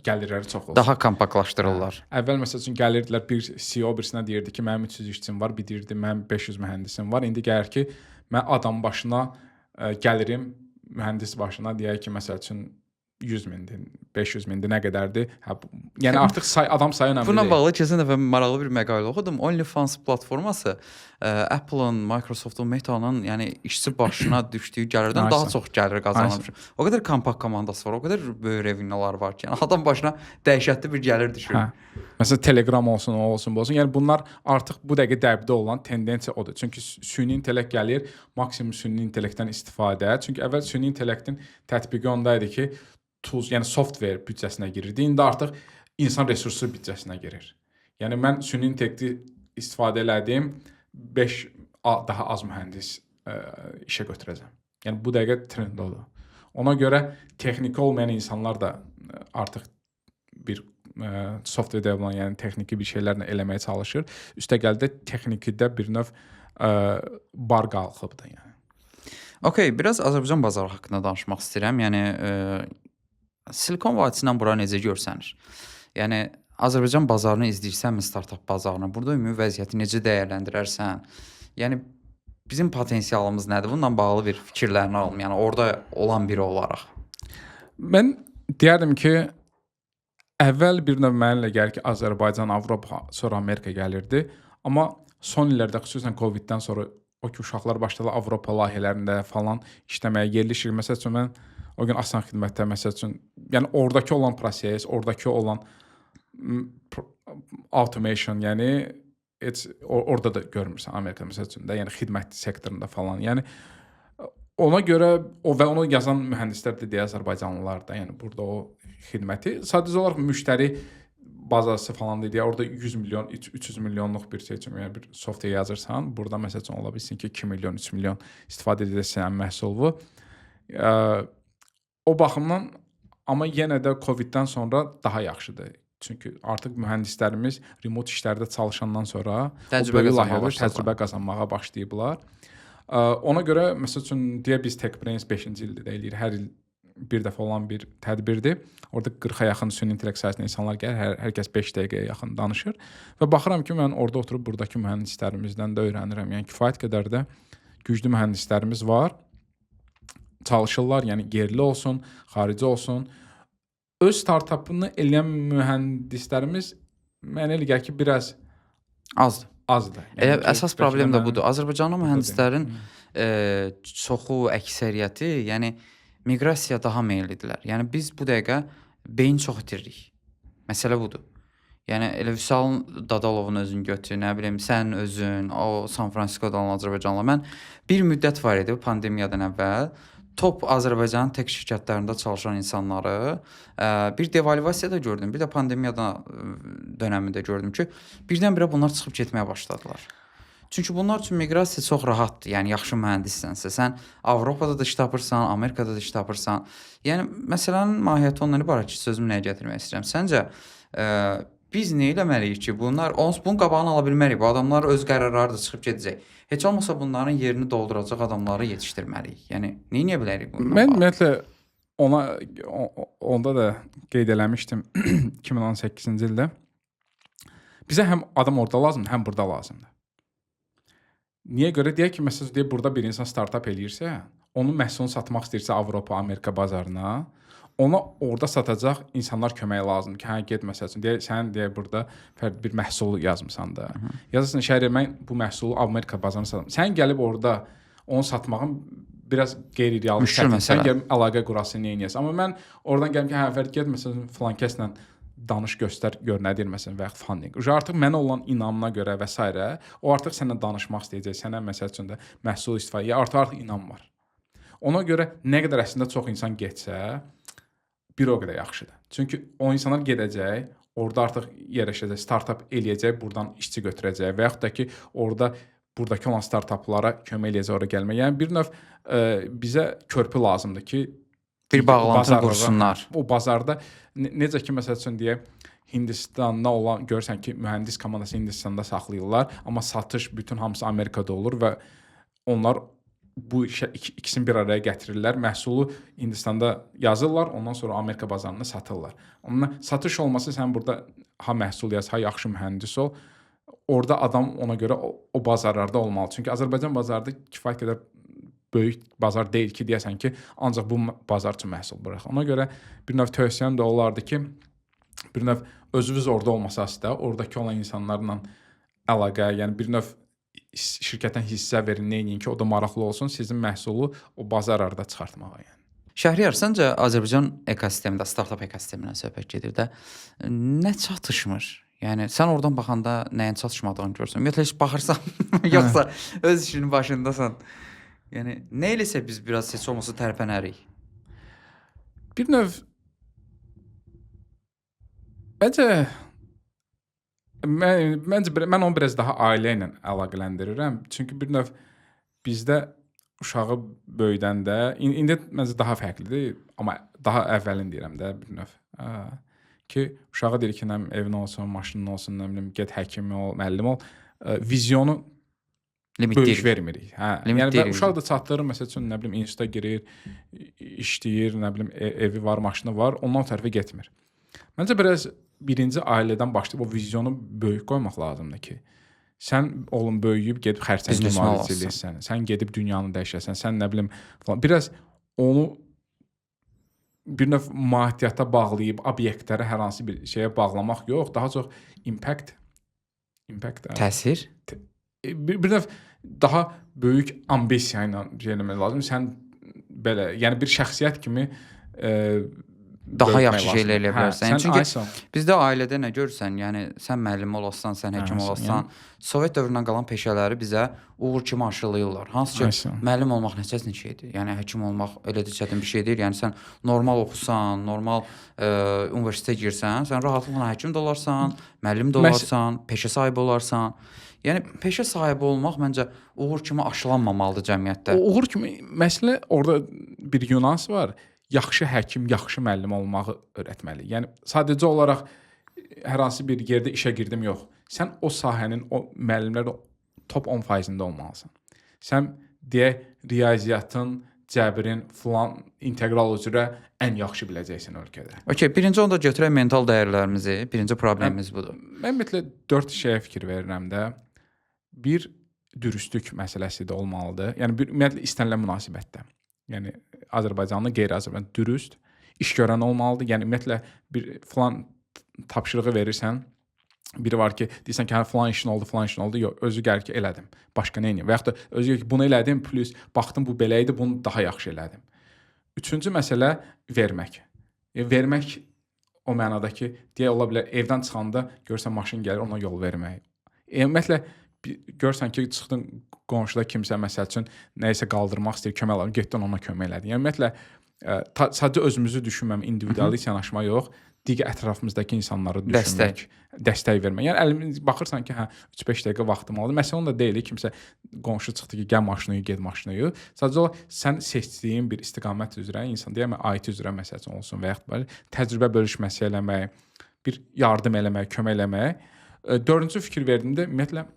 gəlirləri çox olsun. Daha kompaktlaşdırırlar. Əvvəl məsəl üçün gəlirdilər, bir CEO birisinə deyirdi ki, mənim 300 işçim var, bir deyirdi mənim 500 mühəndisim var. İndi gəlir ki, mən adam başına gəlirim, mühəndis başına deyək ki, məsəl üçün 100 mindir, 500 mindir, nə qədərdir? Yəni artıq adam sayı önəmli deyil. Buna bağlı keçən dəfə maraqlı bir məqalə oxudum. OnlyFans platforması Apple-ın, Microsoft-un, Meta-nın, yəni işçi başına düşdüyü gəlirdən daha çox gəlir qazanır. O qədər kompakt komandası var, o qədər böyük revenülər var ki, yəni adam başına dəhşətli bir gəlir düşür. Məsələn Telegram olsun, o olsun, bu olsun. Yəni bunlar artıq bu dəqiqə dəbdə olan tendensiya odur. Çünki süni intellekt gəlir, maksimum süni intellektdən istifadə. Çünki əvvəl süni intellektin tətbiqi onda idi ki, tools, yəni software büdcəsinə girirdi. İndi artıq insan resursu büdcəsinə girir. Yəni mən süni intellekti istifadə elədim, 5 daha az mühəndis işə götürəcəm. Yəni bu dəqiqə trend odur. Ona görə texniki olmayan insanlar da artıq bir software development, yəni texniki bir şeylərlə eləməyə çalışır. Üstəgəl də texnikdə bir növ bar qalxıbdı yəni. Okay, biraz Azərbaycan bazarı haqqında danışmaq istəyirəm. Yəni Silikon vadisindən bura necə görsənir? Yəni Azərbaycan bazarını izləyirsənmi, startap bazarını? Burada ümumi vəziyyəti necə dəyərləndirərsən? Yəni bizim potensialımız nədir? Bununla bağlı bir fikirlərini alım. Yəni orada olan biri olaraq. Mən deyərdim ki, əvvəl bir növ mənimlə gəlir ki, Azərbaycan, Avropa, sonra Amerika gəlirdi. Amma son illərdə, xüsusən Covid-dən sonra o ki, uşaqlar başladılar Avropa layihələrində falan işləməyə, yerli şirkət. Məsəl üçün, mən o gün Asan xidmətdə, məsəl üçün, yəni oradakı olan proses, oradakı olan automation, yəni orada da görmürsən Amerika məsəl üçün də, yəni xidmət sektorunda falan. Yəni ona görə və onu yazan mühəndislər də deyə Azərbaycanlılar da, yəni burada o xidməti sadəcə olaraq müştəri bazası falan deyə orada 100 milyon, 300 milyonluq bir seçim, yəni bir software yazırsan, burada məsəl üçün ola bilsin ki, 2 milyon, 3 milyon istifadə edəsən məhsulu. O baxımdan amma yenə də Covid-dən sonra daha yaxşıdır. Çünki artıq mühəndislərimiz remote işlərdə çalışandan sonra təcrübə qazanmağa başlayıblar. Ona görə məsəl üçün deyə biz TechBrains 5-ci ildə də eləyir. Hər il bir dəfə olan bir tədbirdir. Orada 40-a yaxın süni intellekt sayəsində insanlar gəlir, hər kəs 5 dəqiqəyə yaxın danışır və baxıram ki, mən orada oturub buradakı mühəndislərimizdən də öyrənirəm. Yəni kifayət qədər də güclü mühəndislərimiz var. Çalışırlar, yəni yerli olsun, xarici olsun. Öz startupını eləyən mühəndislərimiz mənə elə gəlir ki, biraz azdır. Yəni əsas problem də budur. Azərbaycanlı mühəndislərin çoxu, əksəriyyəti, yəni miqrasiya daha meyllidirlər. Yəni biz bu dəqiqə beyin çox itiririk. Məsələ budur. Yəni elə Vüsal Dadalovun özünü götür, nə bilim, sən özün, o San Fransiskodan Azərbaycanlı. Mən bir müddət var idi pandemiyadan əvvəl. Top Azərbaycanın tək şirkətlərində çalışan insanları bir devalvasiya da gördüm. Bir də pandemiyadan dönəmində gördüm ki, birdən-birə bunlar çıxıb getməyə başladılar. Çünki bunlar üçün miqrasiya çox rahatdır. Yəni yaxşı mühəndissənsə, sən Avropada da iş tapırsan, Amerikada da iş tapırsan. Yəni məsələnin mahiyyəti ondan ibarət ki, sözümü nəyə gətirmək istəyirəm? Səncə biz nə etməliyik ki, bunun qabağını ala bilmərik. Bu adamlar öz qərarları da çıxıb gedəcək. Heç olmasa bunların yerini dolduracaq adamları yetişdirməliyik. Yəni nə edə bilərik bununla? Mən ümumiyyətlə onda da qeyd eləmişdim 2018-ci ildə. Bizə həm adam orada lazımdır, həm burada lazımdır. Niyə görə? Deyək ki, məsələn, burada bir insan startup eləyirsə, onun məhsulunu satmaq istəyirsə Avropa, Amerika bazarına, ona orada satacaq insanlar köməyə lazımdır ki, hə, get məsəl üçün, sən burada fərqli bir məhsul yazmısan da. Yazırsan, şəhərə mən bu məhsulu Amerika bazarına satam. Sən gəlib orada onu satmağın biraz qeyri-real çətin. Sən gəlib əlaqə qurasın, nə edəsən. Amma mən oradan gələm ki, hə, fərq get məsələn filan kəslə danış, göstər, gör nə deyir məsələn və ya funding. Artıq mənə olan inamına görə və s. o artıq səninlə danışmaq istəyəcək. Sənə məsəl üçün də məhsul istifadə, artıq inam var. Ona görə nə qədər əslində çox insan getsə, bir o qədər yaxşıdır. Çünki o insanlar gedəcək, orada artıq yerləşəcək, startup eləyəcək, buradan işçi götürəcək və yaxud da ki, buradakı olan startuplara kömək eləyəcək ora gəlməyə. Yəni bir növ bizə körpü lazımdır ki, bir bağlantı qursunlar. O bazarda necə ki, məsəl üçün deyək, Hindistanda olan, görürsən ki, mühəndis komandası Hindistanda saxlayırlar, amma satış bütün hamısı Amerikada olur və onlar bu ikisini bir araya gətirirlər, məhsulu Hindistanda yazırlar, ondan sonra Amerika bazarında satırlar. Onunla satış olması sən burada ha məhsul yaz, ha yaxşı mühəndis ol, orada adam ona görə o bazarlarda olmalı. Çünki Azərbaycan bazarında kifayət qədər böyük bazar deyil ki, deyəsən ki, ancaq bu bazar üçün məhsul burax. Ona görə bir növ tövsiyəm də olardı ki, bir növ özünüz orada olmasa da, oradakı olan insanlarla əlaqə, yəni bir növ şirkətdən hissə verin, neyin ki, o da maraqlı olsun, sizin məhsulu o bazarlarda çıxartmağa. Yəni. Şəhriyar, səncə Azərbaycan ekosistemində, startup ekosistemindən söhbət gedir də, nə çatışmır? Yəni sən oradan baxanda nəyin çatışmadığını görürsən. Ümumiyyətlə heç baxırsan, yoxsa öz işinin başındasan. Yəni nə eləsə biz biraz heç olmasa tərpənərik. Bir növ Məncə mən onu biraz daha ailə ilə əlaqələndirirəm. Çünki bir növ bizdə uşağı böyüdəndə indi məncə daha fərqlidir, amma daha əvvəlin deyirəm də bir növ. Ki uşağa deyir ki, nə bilim evin olsun, maşının olsun, nə bilim get həkim ol, müəllim ol. Vizyonu Limit böyük deyirik. vermirik. Limit Yəni və deyirik. uşaq da çatdırır, məsəl üçün nə bilim instituta girir, işləyir, nə bilim evi var, maşını var, ondan o tərəfə getmir. Məncə biraz birinci ailədən başlayıb o vizyonu böyük qoymaq lazımdır ki, sən oğlum böyüyüb gedib xərçəng Biznesmen müharibəsi olasın. eləyəsən, sən gedib dünyanı dəyişəsən, sən nə bilim falan. Biraz onu bir növ maddiyyata bağlayıb obyektlərə hər hansı bir şeyə bağlamaq yox, daha çox impact Təsir. bir növ daha böyük ambisiya ilə şey eləmək lazımdır. Sən belə, yəni bir şəxsiyyət kimi Daha böyütmək yaxşı lazımdır. şeylər eləyə bilərsən. Sən Çünki aysan. bizdə ailədə nə görürsən, yəni sən müəllim olasan, sən həkim Aysan, olasan, Sovet dövründən qalan peşələri bizə uğur kimi aşılayırlar. Hansı ki, Aysan. müəllim olmaq necə şeydir? Yəni həkim olmaq elə də çətin bir şey deyil. Yəni sən normal oxusan, normal universitetə girsən, sən rahatlıqla həkim də olarsan, müəllim də olarsan, peşə sahibi olarsan. Yəni peşə sahibi olmaq məncə uğur kimi aşılanmamalıdır cəmiyyətdə. O uğur kimi məsələ orada bir nüans var. Yaxşı həkim, yaxşı müəllim olmağı öyrətməli. Yəni sadəcə olaraq hər hansı bir yerdə işə girdim yox. Sən o sahənin o müəllimlərdə top 10%-də olmalısan. Sən deyək riyaziyyatın, cəbrin, filan integral üzrə ən yaxşı biləcəksən ölkədə. Okay, birinci onda götürək mental dəyərlərimizi. Birinci problemimiz budur. Mən ümumiyyətlə 4 şeyə fikir verirəm də. Bir dürüstlük məsələsi də olmalıdır. Yəni bir ümumiyyətlə istənilən münasibətdə. Yəni Azərbaycanlı, qeyri-Azərbaycanlı dürüst iş görən olmalıdır. Yəni ümumiyyətlə bir filan tapşırığı verirsən, biri var ki, deyirsən ki, hə filan işin oldu, yox, özü gəlir ki, elədim. Başqa nə edeyim? Və yaxud da özü gəlir ki, bunu elədim, plus baxdım bu belə idi, bunu daha yaxşı elədim. Üçüncü məsələ vermək. Vermək o mənada ki, deyə ola bilər evdən çıxanda görsən maşın gəlir, ona yol vermək. Ümumiyyətlə görsən ki, çıxdın qonşuda kimsə məsəl üçün nəyisə qaldırmaq istəyir, kömək alır, getdin ona kömək elədin. Yəni ümumiyyətlə sadəcə özümüzü düşünməm, individualist yanaşma yox, digər ətrafımızdakı insanları düşünmək, dəstək vermək. Yəni əlimiz baxırsan ki, hə 3-5 dəqiqə vaxtım oldu. Məsələn onda deyil, kimsə qonşu çıxdı ki, gəl maşını yu, get maşını yu. Sadəcə olaraq sən seçdiyin bir istiqamət üzrə insan, deyəmə IT üzrə məsəl üçün olsun və yaxud da təcrübə bölüşməsi eləmək, bir yardım eləmək, kömək eləmək. Dördüncü fikir verdiyimdə ümumiyyətlə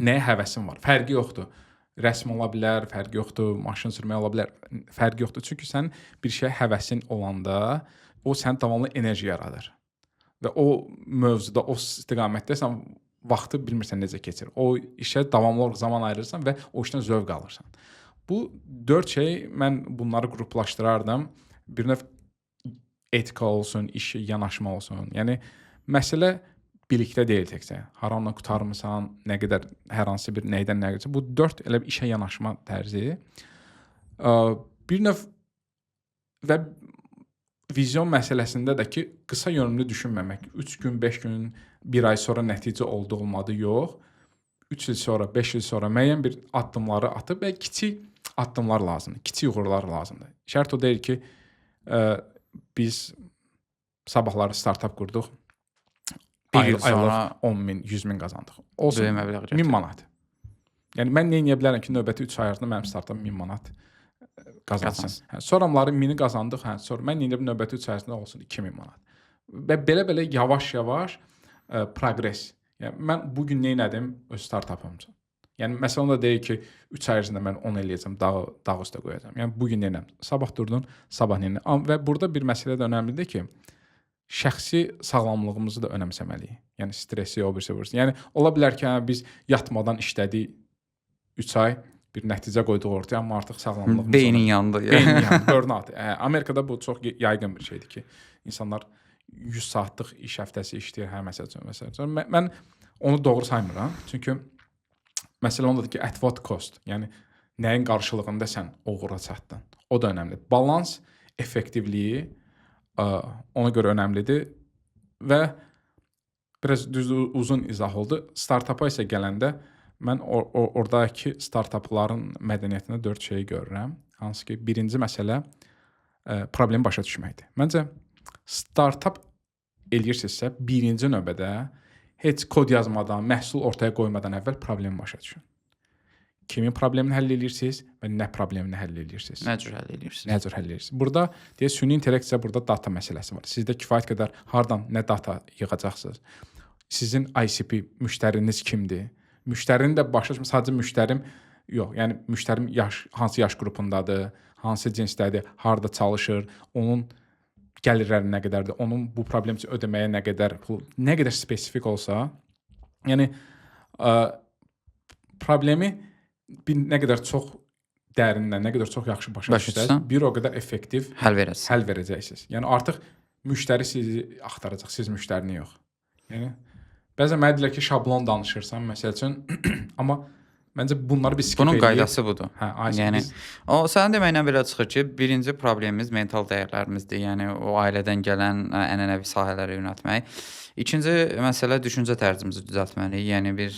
nəyə həvəsin var? Fərqi yoxdur. Rəsm ola bilər, fərqi yoxdur, maşın sürmək ola bilər, fərqi yoxdur. Çünki sən bir şeyə həvəsin olanda o sən davamlı enerji yaradır. Və o mövzuda, o istiqamətdə sən vaxtı bilmirsən necə keçir. O işə davamlı olaraq zaman ayırırsan və o işdən zövq alırsan. Bu 4 şey mən bunları qruplaşdırardım. Bir növ etika olsun, iş yanaşma olsun. Yəni məsələ birlikdə deyil təkcə. Haranla qurtarmısan, nə qədər hər hansı bir nəydən nə qədər. Bu 4 elə bir işə yanaşma tərzi. Bir növ və vizyon məsələsində də ki, qısa yönümlü düşünməmək. 3 gün, 5 gün, 1 ay sonra nəticə oldu, olmadı, yox. 3 il sonra, 5 il sonra müəyyən bir addımları atıb və kiçik addımlar lazımdır. Kiçik uğurlar lazımdır. Şərt o deyil ki, biz sabahları startap qurduq. Bir il sonra 10 min, 100 min qazandıq. Olsun, böyük məbləğ gətirdi. 1000 manat. Yəni mən nə edə bilərəm ki, növbəti 3 ay ərzində mənim startapım 1000 manat qazansın. Sonraları 1000-i qazandıq, sonra mən indi növbəti 3 ay ərzində olsun 2000 manat. Və belə-belə yavaş-yavaş progress. Yəni mən bu gün nə etdim öz startapımca. Yəni məsələn onda deyir ki, 3 ay ərzində mən 10 eləyəcəm, dağ üstə qoyacağam. Yəni bu gün nə etdim? Sabah durdun, sabah nə etdim? Və burada bir məsələ də önəmlidir ki, şəxsi sağlamlığımızı da önəmsəməliyik. Yəni stressi, o birisi. Yəni ola bilər ki, biz yatmadan işlədik 3 ay, bir nəticə qoyduq ortaya, amma artıq sağlamlığımız beynin yandı. Beynin yandı, burnout. Amerikada bu çox yaygın bir şeydir ki, insanlar 100 saatlıq iş həftəsi işləyir, hər məsələn. Mən onu doğru saymıram. Çünki məsələ ondadır ki, at what cost? Yəni nəyin qarşılığında sən uğura çatdın? O da önəmlidir. Balans, effektivliyi ona görə önəmlidir və biraz uzun izah oldu. Startapa isə gələndə mən oradakı startapların mədəniyyətində 4 şeyi görürəm. Hansı ki, birinci məsələ problemi başa düşməkdir. Məncə startap eləyirsinizsə, birinci növbədə heç kod yazmadan, məhsul ortaya qoymadan əvvəl problemi başa düşün. Kimin problemini həll edirsiniz və nə problemini həll edirsiniz? Nə cür həll edirsiniz? Nə cür həll edirsiniz? Burada deyək süni intellekt isə burada data məsələsi var. Sizdə kifayət qədər hardan nə data yığacaqsınız? Sizin ICP müştəriniz kimdir? Müştərini də başa düşün, sadəcə müştərim yox, yəni müştərim hansı yaş qrupundadır, hansı cinsdədir, harda çalışır, onun gəlirləri nə qədərdir, onun bu problem üçün ödəməyə nə qədər pul, nə qədər spesifik olsa, yəni problemi nə qədər çox dərindən, nə qədər çox yaxşı başa düşsəz, bir o qədər effektiv həll verəcəksiniz. Yəni artıq müştəri sizi axtaracaq, siz müştərini yox. Yəni bəzən mənə deyirlər ki, şablon danışırsan, məsəl üçün, amma məncə bunları bir skip Bunun eləyib. qaydası budur. Yəni o sənin deməyinlə belə çıxır ki, birinci problemimiz mental dəyərlərimizdir. Yəni o ailədən gələn ənənəvi sahələrə yönəltmək. İkinci məsələ düşüncə tərzimizi düzəltməliyik. Yəni bir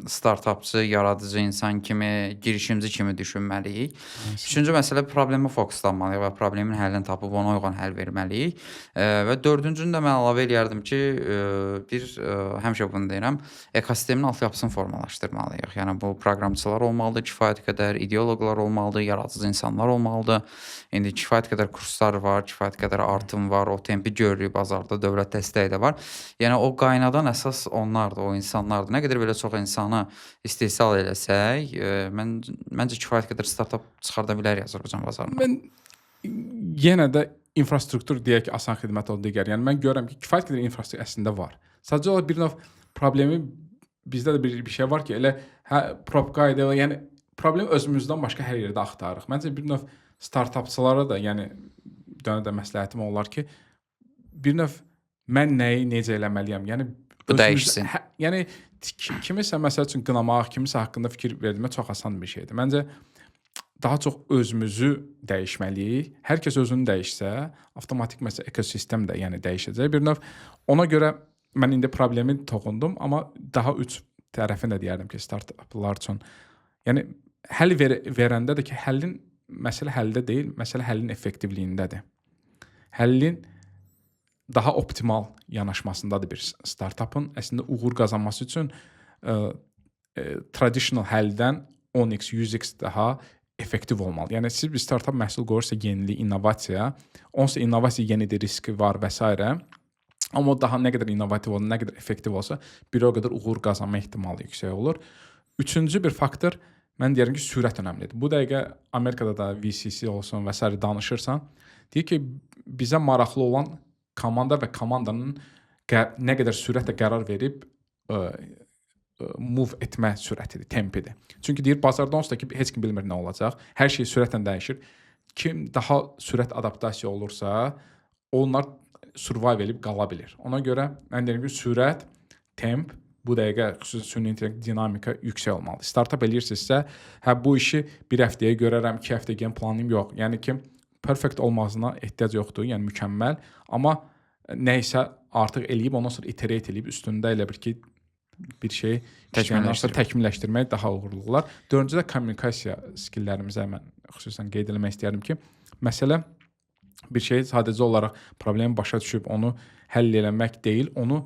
startapçı, yaradıcı insan kimi, girişimci kimi düşünməliyik. Üçüncü məsələ problemə fokuslanmalıyıq və problemin həllini tapıb ona uyğun həll verməliyik. Və dördüncünü də mən əlavə eləyərdim ki, həmişə bunu deyirəm, ekosistemin altyapısını formalaşdırmalıyıq. Yəni bu proqramçılar olmalıdır, kifayət qədər ideoloqlar olmalıdır, yaradıcı insanlar olmalıdır. İndi kifayət qədər kurslar var, kifayət qədər artım var, o tempi görürük bazarda, dövlət dəstəyi də var. Yəni o qaynadan əsas onlardır, o insanlardır. Nə qədər belə çox insanı istehsal eləsək, məncə kifayət qədər startap çıxarda bilərik Azərbaycan bazarına. Mən yenə də infrastruktur deyək ki, asan xidmət o digər. Yəni mən görürəm ki, kifayət qədər infrastruktur əslində var. Sadəcə olaraq bir növ problemi bizdə də bir şey var ki, elə probka idi, yəni problem özümüzdən başqa hər yerdə axtarırıq. Məncə bir növ startapçılara da, yəni dönədə məsləhətim olar ki, bir növ mən nəyi necə eləməliyəm? Yəni bu dəyişsin. Yəni kimisə məsəl üçün qınamaq, kimisə haqqında fikir vermək çox asan bir şeydir. Məncə daha çox özümüzü dəyişməliyik. Hər kəs özünü dəyişsə, avtomatik məsəl ekosistem də yəni dəyişəcək. Bir növ ona görə mən indi problemi toxundum, amma daha üç tərəfini də deyərdim ki, startaplar üçün. Yəni həll verəndə də ki, məsələ həldə deyil, məsələ həllin effektivliyindədir. Həllin daha optimal yanaşmasındadır bir startapın. Əslində uğur qazanması üçün traditional həldən 10x, 100x daha effektiv olmalı. Yəni siz bir startap məhsul qoyursa yenilik, innovasiya, onsa innovasiya yenidir, riski var və s. Amma o daha nə qədər innovativ olur, nə qədər effektiv olsa, bir o qədər uğur qazanma ehtimalı yüksək olur. Üçüncü bir faktor, mən deyirəm ki, sürət önəmlidir. Bu dəqiqə Amerikada da VCC olsun və s. danışırsan, deyir ki, bizə maraqlı olan komanda və komandanın nə qədər sürətlə qərar verib move etmə sürətidir, tempidir. Çünki deyir, bazarda onsuz da ki, heç kim bilmir nə olacaq. Hər şey sürətlə dəyişir. Kim daha sürət adaptasiya olursa, onlar survive edib qala bilir. Ona görə mən deyirəm ki, sürət, temp, bu dəqiqə xüsusi süni intellekt dinamika yüksək olmalıdır. Startup eləyirsinizsə, bu işi bir həftəyə görərəm, 2 həftəyə gələn planım yox. Yəni ki, perfect olmasına ehtiyac yoxdur, yəni mükəmməl, amma nə isə artıq eləyib, ondan sonra iterate eləyib, üstündə elə bir şey təkmilləşdirmək daha uğurlu olar. Dördüncü də kommunikasiya skilllərimizə mən xüsusən qeyd etmək istəyirəm ki, məsələ bir şey sadəcə olaraq problemi başa düşüb onu həll eləmək deyil, onu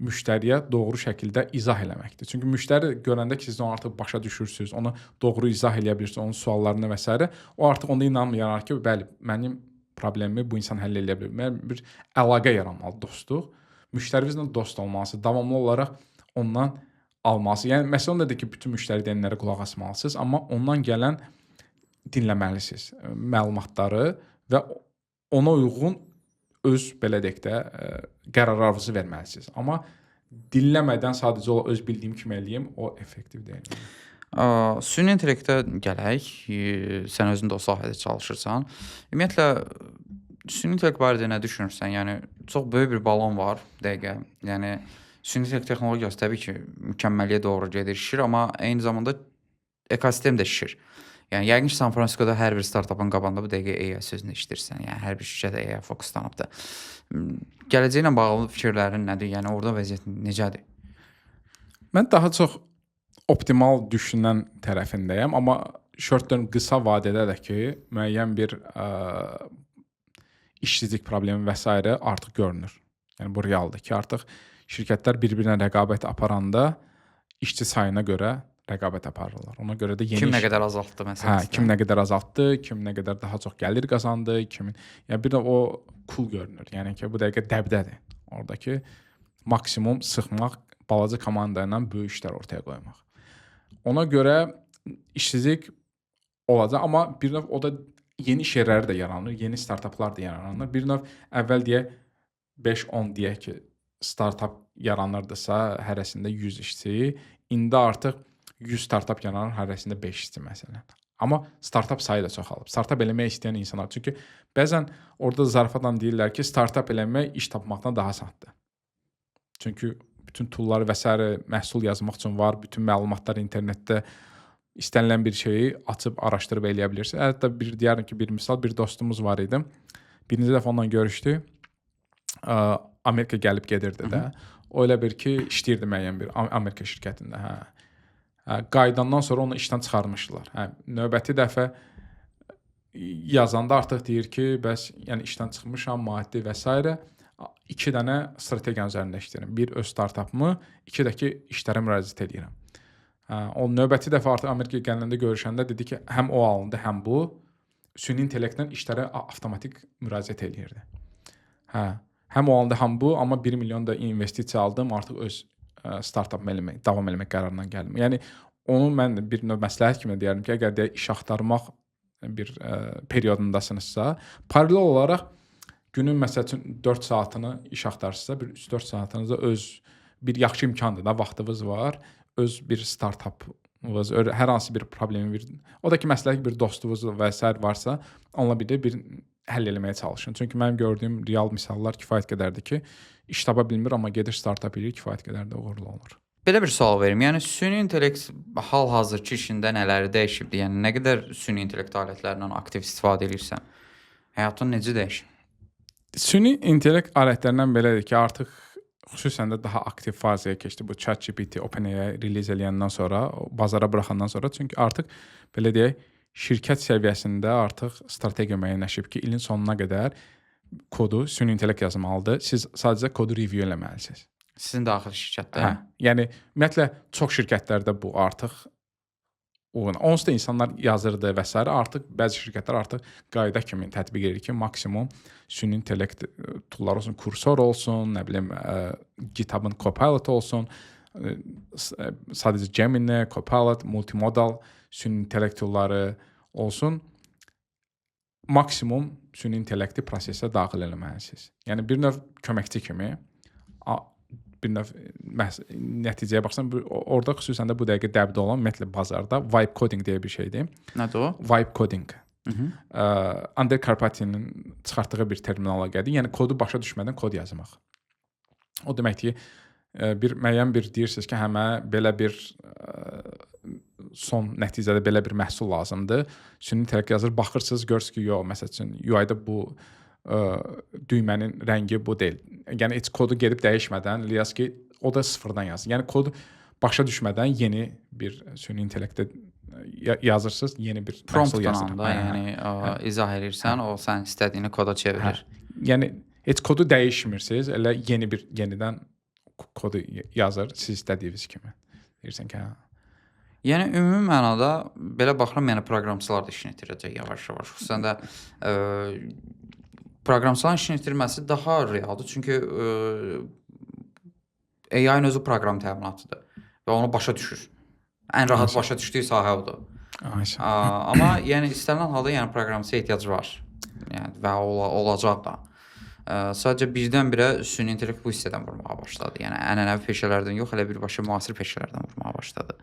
müştəriyə doğru şəkildə izah eləməkdir. Çünki müştəri görəndə ki, siz onu artıq başa düşürsünüz, onu doğru izah eləyə bilirsiniz, onun suallarını və s. O artıq onda inanmayaraq ki, bəli, mənim problemimi bu insan həll eləyə bilər. Mən bir əlaqə yaranmalı, dostluq. Müştərinizlə dost olmalısınız, davamlı olaraq ondan almalısınız. Yəni məsələ ondadır ki, bütün müştəri deyənlərə qulaq asmalısınız, amma ondan gələn dinləməlisiniz məlumatları və ona uyğun öz belə deyək də qərarlarınızı verməlisiniz. Amma dinləmədən sadəcə o öz bildiyim kimi eləyim, o effektiv deyil. Süni intellektə gələk. Sən özün də o sahədə çalışırsan. Ümumiyyətlə süni intellekt barədə nə düşünürsən? Yəni çox böyük bir balon var dəqiqə. Yəni süni intellekt texnologiyası təbii ki, mükəmməlliyə doğru gedir, şişir, amma eyni zamanda ekosistem də şişir. Yəni yəqin ki, San Fransiskoda hər bir startapın qabağında bu dəqiqə AI sözünü eşidirsən. Yəni hər bir şirkət AI fokuslanıbdır. Gələcəklə bağlı fikirlərin nədir? Yəni orada vəziyyət necədir? Mən daha çox optimal düşünən tərəfindəyəm, amma short term qısa vadədə də ki, müəyyən bir işsizlik problemi və s. artıq görünür. Yəni bu realdır ki, artıq şirkətlər bir-birinə rəqabət aparanda işçi sayına görə rəqabət aparırlar. Ona görə də yeni Kim nə qədər azaltdı məsələn? kim nə qədər azaltdı, kim nə qədər daha çox gəlir qazandı, yəni bir də o cool görünür. Yəni ki, bu dəqiqə dəbdədir. Oradakı maksimum sıxmaq, balaca komanda ilə böyük işlər ortaya qoymaq. Ona görə işsizlik olacaq, amma bir növ o da yeni iş yerləri də yaranır, yeni startaplar da yaranır. Bir növ əvvəl deyək 5-10 deyək ki, startap yaranırdısa, hərəsində 100 işçi, indi artıq 100 startap yaranır, hərəsində 5 işçi məsələn. Amma startap sayı da çoxalıb. Startap eləmək istəyən insanlar, çünki bəzən orada zarafatla deyirlər ki, startap eləmək iş tapmaqdan daha asandır. Çünki bütün toolları və s. məhsul yazmaq üçün var, bütün məlumatlar internetdə istənilən bir şeyi açıb araşdırıb eləyə bilirsiniz. Hətta deyərdim ki, bir misal, bir dostumuz var idi. Birinci dəfə onunla görüşdük. Amerika gəlib gedirdi də. O elə bir ki, işləyirdi müəyyən bir Amerika şirkətində. Qayıdandan sonra onu işdən çıxarmışdılar. Növbəti dəfə yazanda artıq deyir ki, bəs yəni işdən çıxmışam, maddi və s. 2 dənə strategiya üzərində işləyirəm. Bir öz startapımı, 2 də ki, işlərə müraciət edirəm. O növbəti dəfə artıq Amerikaya gələndə görüşəndə dedi ki, həm o alındı, həm bu süni intellektlə işlərə avtomatik müraciət edirdi. Həm o alındı, həm bu, amma 1 milyon da investisiya aldım, artıq öz startapımı davam eləmək qərarına gəldim. Yəni onu mən bir növ məsləhət kimi deyərdim ki, əgər də iş axtarmaq bir periodundasınızsa, paralel olaraq günün məsəl üçün 4 saatını iş axtarırsınızsa, bir 3-4 saatınızda öz bir yaxşı imkandır da, vaxtınız var, öz bir startapınız, hər hansı bir problemi, o da ki, məsləhət bir dostunuz və s. varsa, onunla bir həll eləməyə çalışın. Çünki mənim gördüyüm real misallar kifayət qədərdir ki, iş tapa bilmir, amma gedir startap edir, kifayət qədər də uğurlu olur. Belə bir sual verim. Yəni süni intellekt hal-hazırki işində nələri dəyişibdi? Yəni nə qədər süni intellekt alətlərindən aktiv istifadə edirsən? Həyatın necə dəyişib? Süni intellekt alətlərindən belədir ki, artıq xüsusən də daha aktiv fazaya keçdi. Bu ChatGPT, OpenAI release eləyəndən sonra, bazara buraxandan sonra, çünki artıq belə deyək, şirkət səviyyəsində artıq strategiya müəyyənləşib ki, ilin sonuna qədər kodu süni intellekt yazmalıdır. Siz sadəcə kodu review eləməlisiniz. Sizin daxili şirkətdə? Yəni ümumiyyətlə çox şirkətlərdə bu artıq onsuz da insanlar yazırdı və s. Artıq bəzi şirkətlər artıq qayda kimi tətbiq edir ki, maksimum süni intellekt toolları olsun, kursor olsun, nə bilim, GitHub'ın Copilot olsun, sadəcə Gemini, Copilot, multimodal süni intellekt toolları olsun. Maksimum süni intellekti prosesə daxil eləməlisiniz. Yəni bir növ köməkçi kimi, bir növ nəticəyə baxsan, orada xüsusən də bu dəqiqə dəbdə olan ümumiyyətlə bazarda vibe coding deyə bir şeydir. Nədir o? Vibe coding. Ander Karpathy'nin çıxartdığı bir terminologiyadır. Yəni kodu başa düşmədən kod yazmaq. O demək ki, bir müəyyən bir deyirsiniz ki, həmə belə bir son nəticədə belə bir məhsul lazımdır. Süni intellekt yazır, baxırsınız, görürsünüz ki, yox, məsəl üçün UI-da bu düymənin rəngi bu deyil. Yəni heç kodu gedib dəyişmədən, yaz ki, o da sıfırdan yazsın. Yəni kodu başa düşmədən yeni bir süni intellektə yazırsınız, yeni bir məhsul yazır. Yəni izah edirsən, o sən istədiyini koda çevirir. Yəni heç kodu dəyişmirsiniz, elə yenidən kodu yazır, siz istədiyiniz kimi. Deyirsən ki, Yəni ümumi mənada belə baxıram, yəni proqramçılar da işini itirəcək yavaş-yavaş. Xüsusən də proqramçıların işini itirməsi daha realdır. Çünki AI-ın özü proqram təminatıdır və onu başa düşür. Ən rahat başa düşdüyü sahə odur. Amma yəni istənilən halda yəni proqramçıya ehtiyac var. Yəni və olacaq da. Sadəcə birdən-birə süni intellekt bu hissədən vurmağa başladı. Yəni ənənəvi peşələrdən yox, elə birbaşa müasir peşələrdən vurmağa başladı.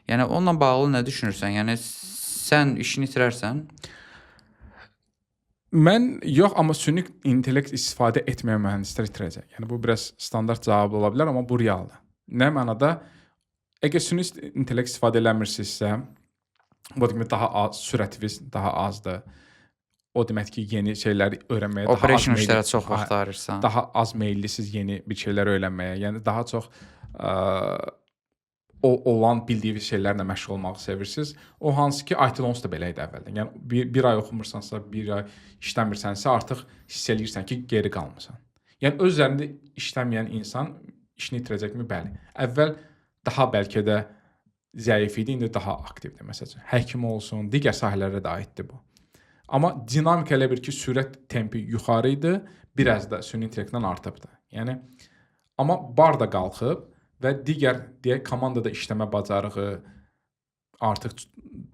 Yəni onunla bağlı nə düşünürsən? Yəni sən işini itirərsən? Mən yox, amma süni intellekt istifadə etməyən mühəndislər itirəcək. Yəni bu biraz standart cavab ola bilər, amma bu realdır. Nə mənada? Əgər süni intellekt istifadə eləmirsinizsə, bu demək daha az sürətiniz daha azdır. O demək ki, yeni şeyləri öyrənməyə daha az operation işlərə çox vaxt ayırırsan. Daha az meyillisiniz yeni bir şeylər öyrənməyə. Yəni daha çox olan bildiyiniz şeylərlə məşğul olmağı sevirsiniz. O hansı ki iTunes da belə idi əvvəldən. Yəni bir ay oxumursansa, bir ay işləmirsənsə, artıq hiss eləyirsən ki, geri qalmısan. Yəni öz üzərində işləməyən insan işini itirəcəkmi? Bəli. Əvvəl daha bəlkə də zəif idi, indi daha aktivdir. Məsələn, həkim olsun, digər sahələrə də aiddir bu. Amma dinamika elə bir ki, sürət tempi yuxarı idi, biraz da süni intellektdən artıbdı. Yəni amma bar da qalxıb və digər deyək komandada işləmə bacarığı artıq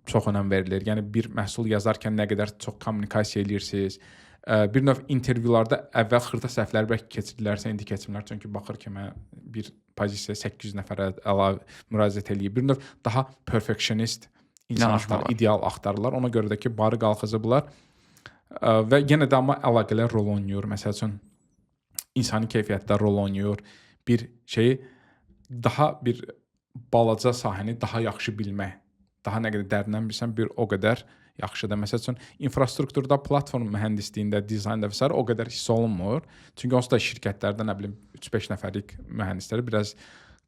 çox önəm verilir. Yəni bir məhsul yazarkən nə qədər çox kommunikasiya edirsiniz. Bir növ intervyularda əvvəl xırda səhvlər bəlkə keçirdilərsə, indi keçmirlər. Çünki baxır ki, mən bir pozisiya 800 nəfərə əlavə müraciət eləyib. Bir növ daha perfectionist insanlar ideal axtarırlar. Ona görə də ki, barı qalxızıblar. Və yenə də amma əlaqələr rol oynayır. Məsəl üçün insani keyfiyyətdə rol oynayır. Bir şeyi daha bir balaca sahəni daha yaxşı bilmək. Daha nə qədər dərindən bilsən, bir o qədər yaxşıdır. Məsəl üçün infrastrukturda, platform mühəndisliyində, dizaynda və s. o qədər hiss olunmur. Çünki onsuz da şirkətlərdə nə bilim 3-5 nəfərlik mühəndisləri biraz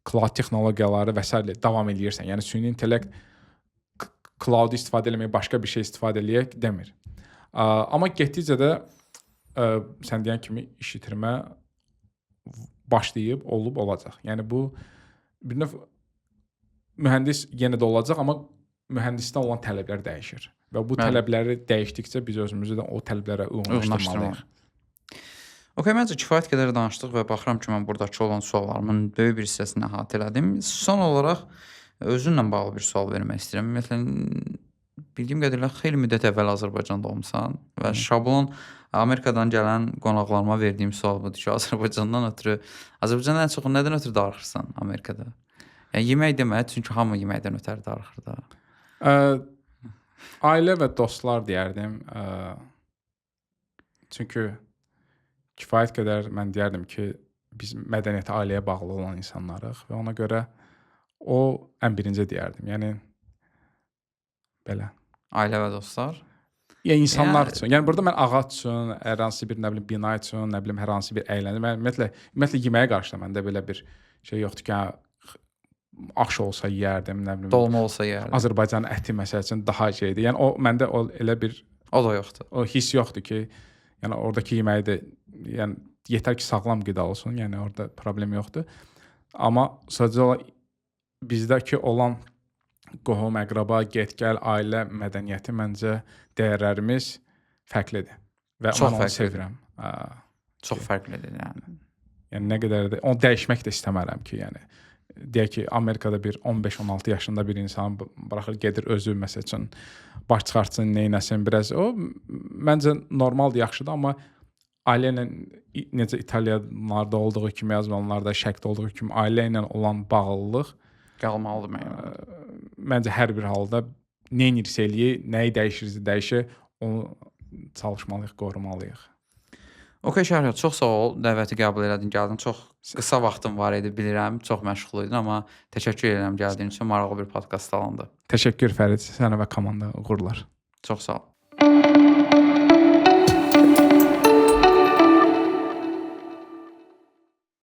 cloud texnologiyaları və s. davam eləyirsən. Yəni süni intellekt cloud istifadə etməyə, başqa bir şey istifadə eləyək demir. Amma getdikcə də sən deyən kimi iş itirmə başlayıb, olacaq. Yəni bu bir növ mühəndis yenə də olacaq, amma mühəndisdən olan tələblər dəyişir. Və bu tələbləri dəyişdikcə biz özümüzü də o tələblərə uyğunlaşdırmalıyıq. Okay, məncə kifayət qədər danışdıq və baxıram ki, mən buradakı olan suallarımın böyük bir hissəsini əhatə elədim. Son olaraq özünlə bağlı bir sual vermək istəyirəm. Məsələn, bildiyim qədərlə xeyli müddət əvvəl Azərbaycanda olmusan və şablon Amerikadan gələn qonaqlarıma verdiyim sual budur ki, Azərbaycandan ən çox nədən ötürü darıxırsan Amerikada? Yəni yemək demə, çünki hamı yeməkdən ötəri darıxır da. Ailə və dostlar deyərdim. Çünki kifayət qədər mən deyərdim ki, biz mədəniyyətə, ailəyə bağlı olan insanlarıq və ona görə o ən birinci deyərdim. Yəni belə. Ailə və dostlar? Yəni insanlar üçün. Yəni burada mən ağac üçün, hər hansı bir nə bilim bina üçün, nə bilim hər hansı bir əylənmə. Mən ümumiyyətlə yeməyə qarşı da məndə belə bir şey yoxdur ki, aş olsa yeyərdim, nə bilim. Dolma olsa yeyərdim. Azərbaycan əti məsəl üçün daha şeydir. Yəni o məndə elə bir o da yoxdur. O hiss yoxdur ki, yəni oradakı yeməyi də yəni yetər ki, sağlam qida olsun. Yəni orada problem yoxdur. Amma sadəcə bizdəki olan qohum, əqraba, get-gəl, ailə mədəniyyəti məncə dəyərlərimiz fərqlidir və mən onu sevirəm. Çox fərqlidir yəni. Yəni nə qədər də onu dəyişmək də istəmərəm ki, yəni deyək ki, Amerikada bir 15-16 yaşında bir insan buraxır, gedir özü məsəl üçün baş çıxartsın, neynəsin, biraz o məncə normaldır, yaxşıdır, amma ailə ilə necə İtaliyalılarda olduğu kimi, yazmalılarda şərqdə olduğu kimi ailə ilə olan bağlılıq qalmalıdır məncə. Məncə hər bir halda nə edirsə eləyək, nəyi dəyişir, onu çalışmalıyıq, qorumalıyıq. Okay Şəhriyar, çox sağ ol, dəvəti qəbul elədin, gəldin. Çox qısa vaxtın var idi, bilirəm, çox məşğul idin, amma təşəkkür edirəm gəldiyin üçün, maraqlı bir podkast alandı. Təşəkkür Fərid, sənə və komanda uğurlar. Çox sağ ol.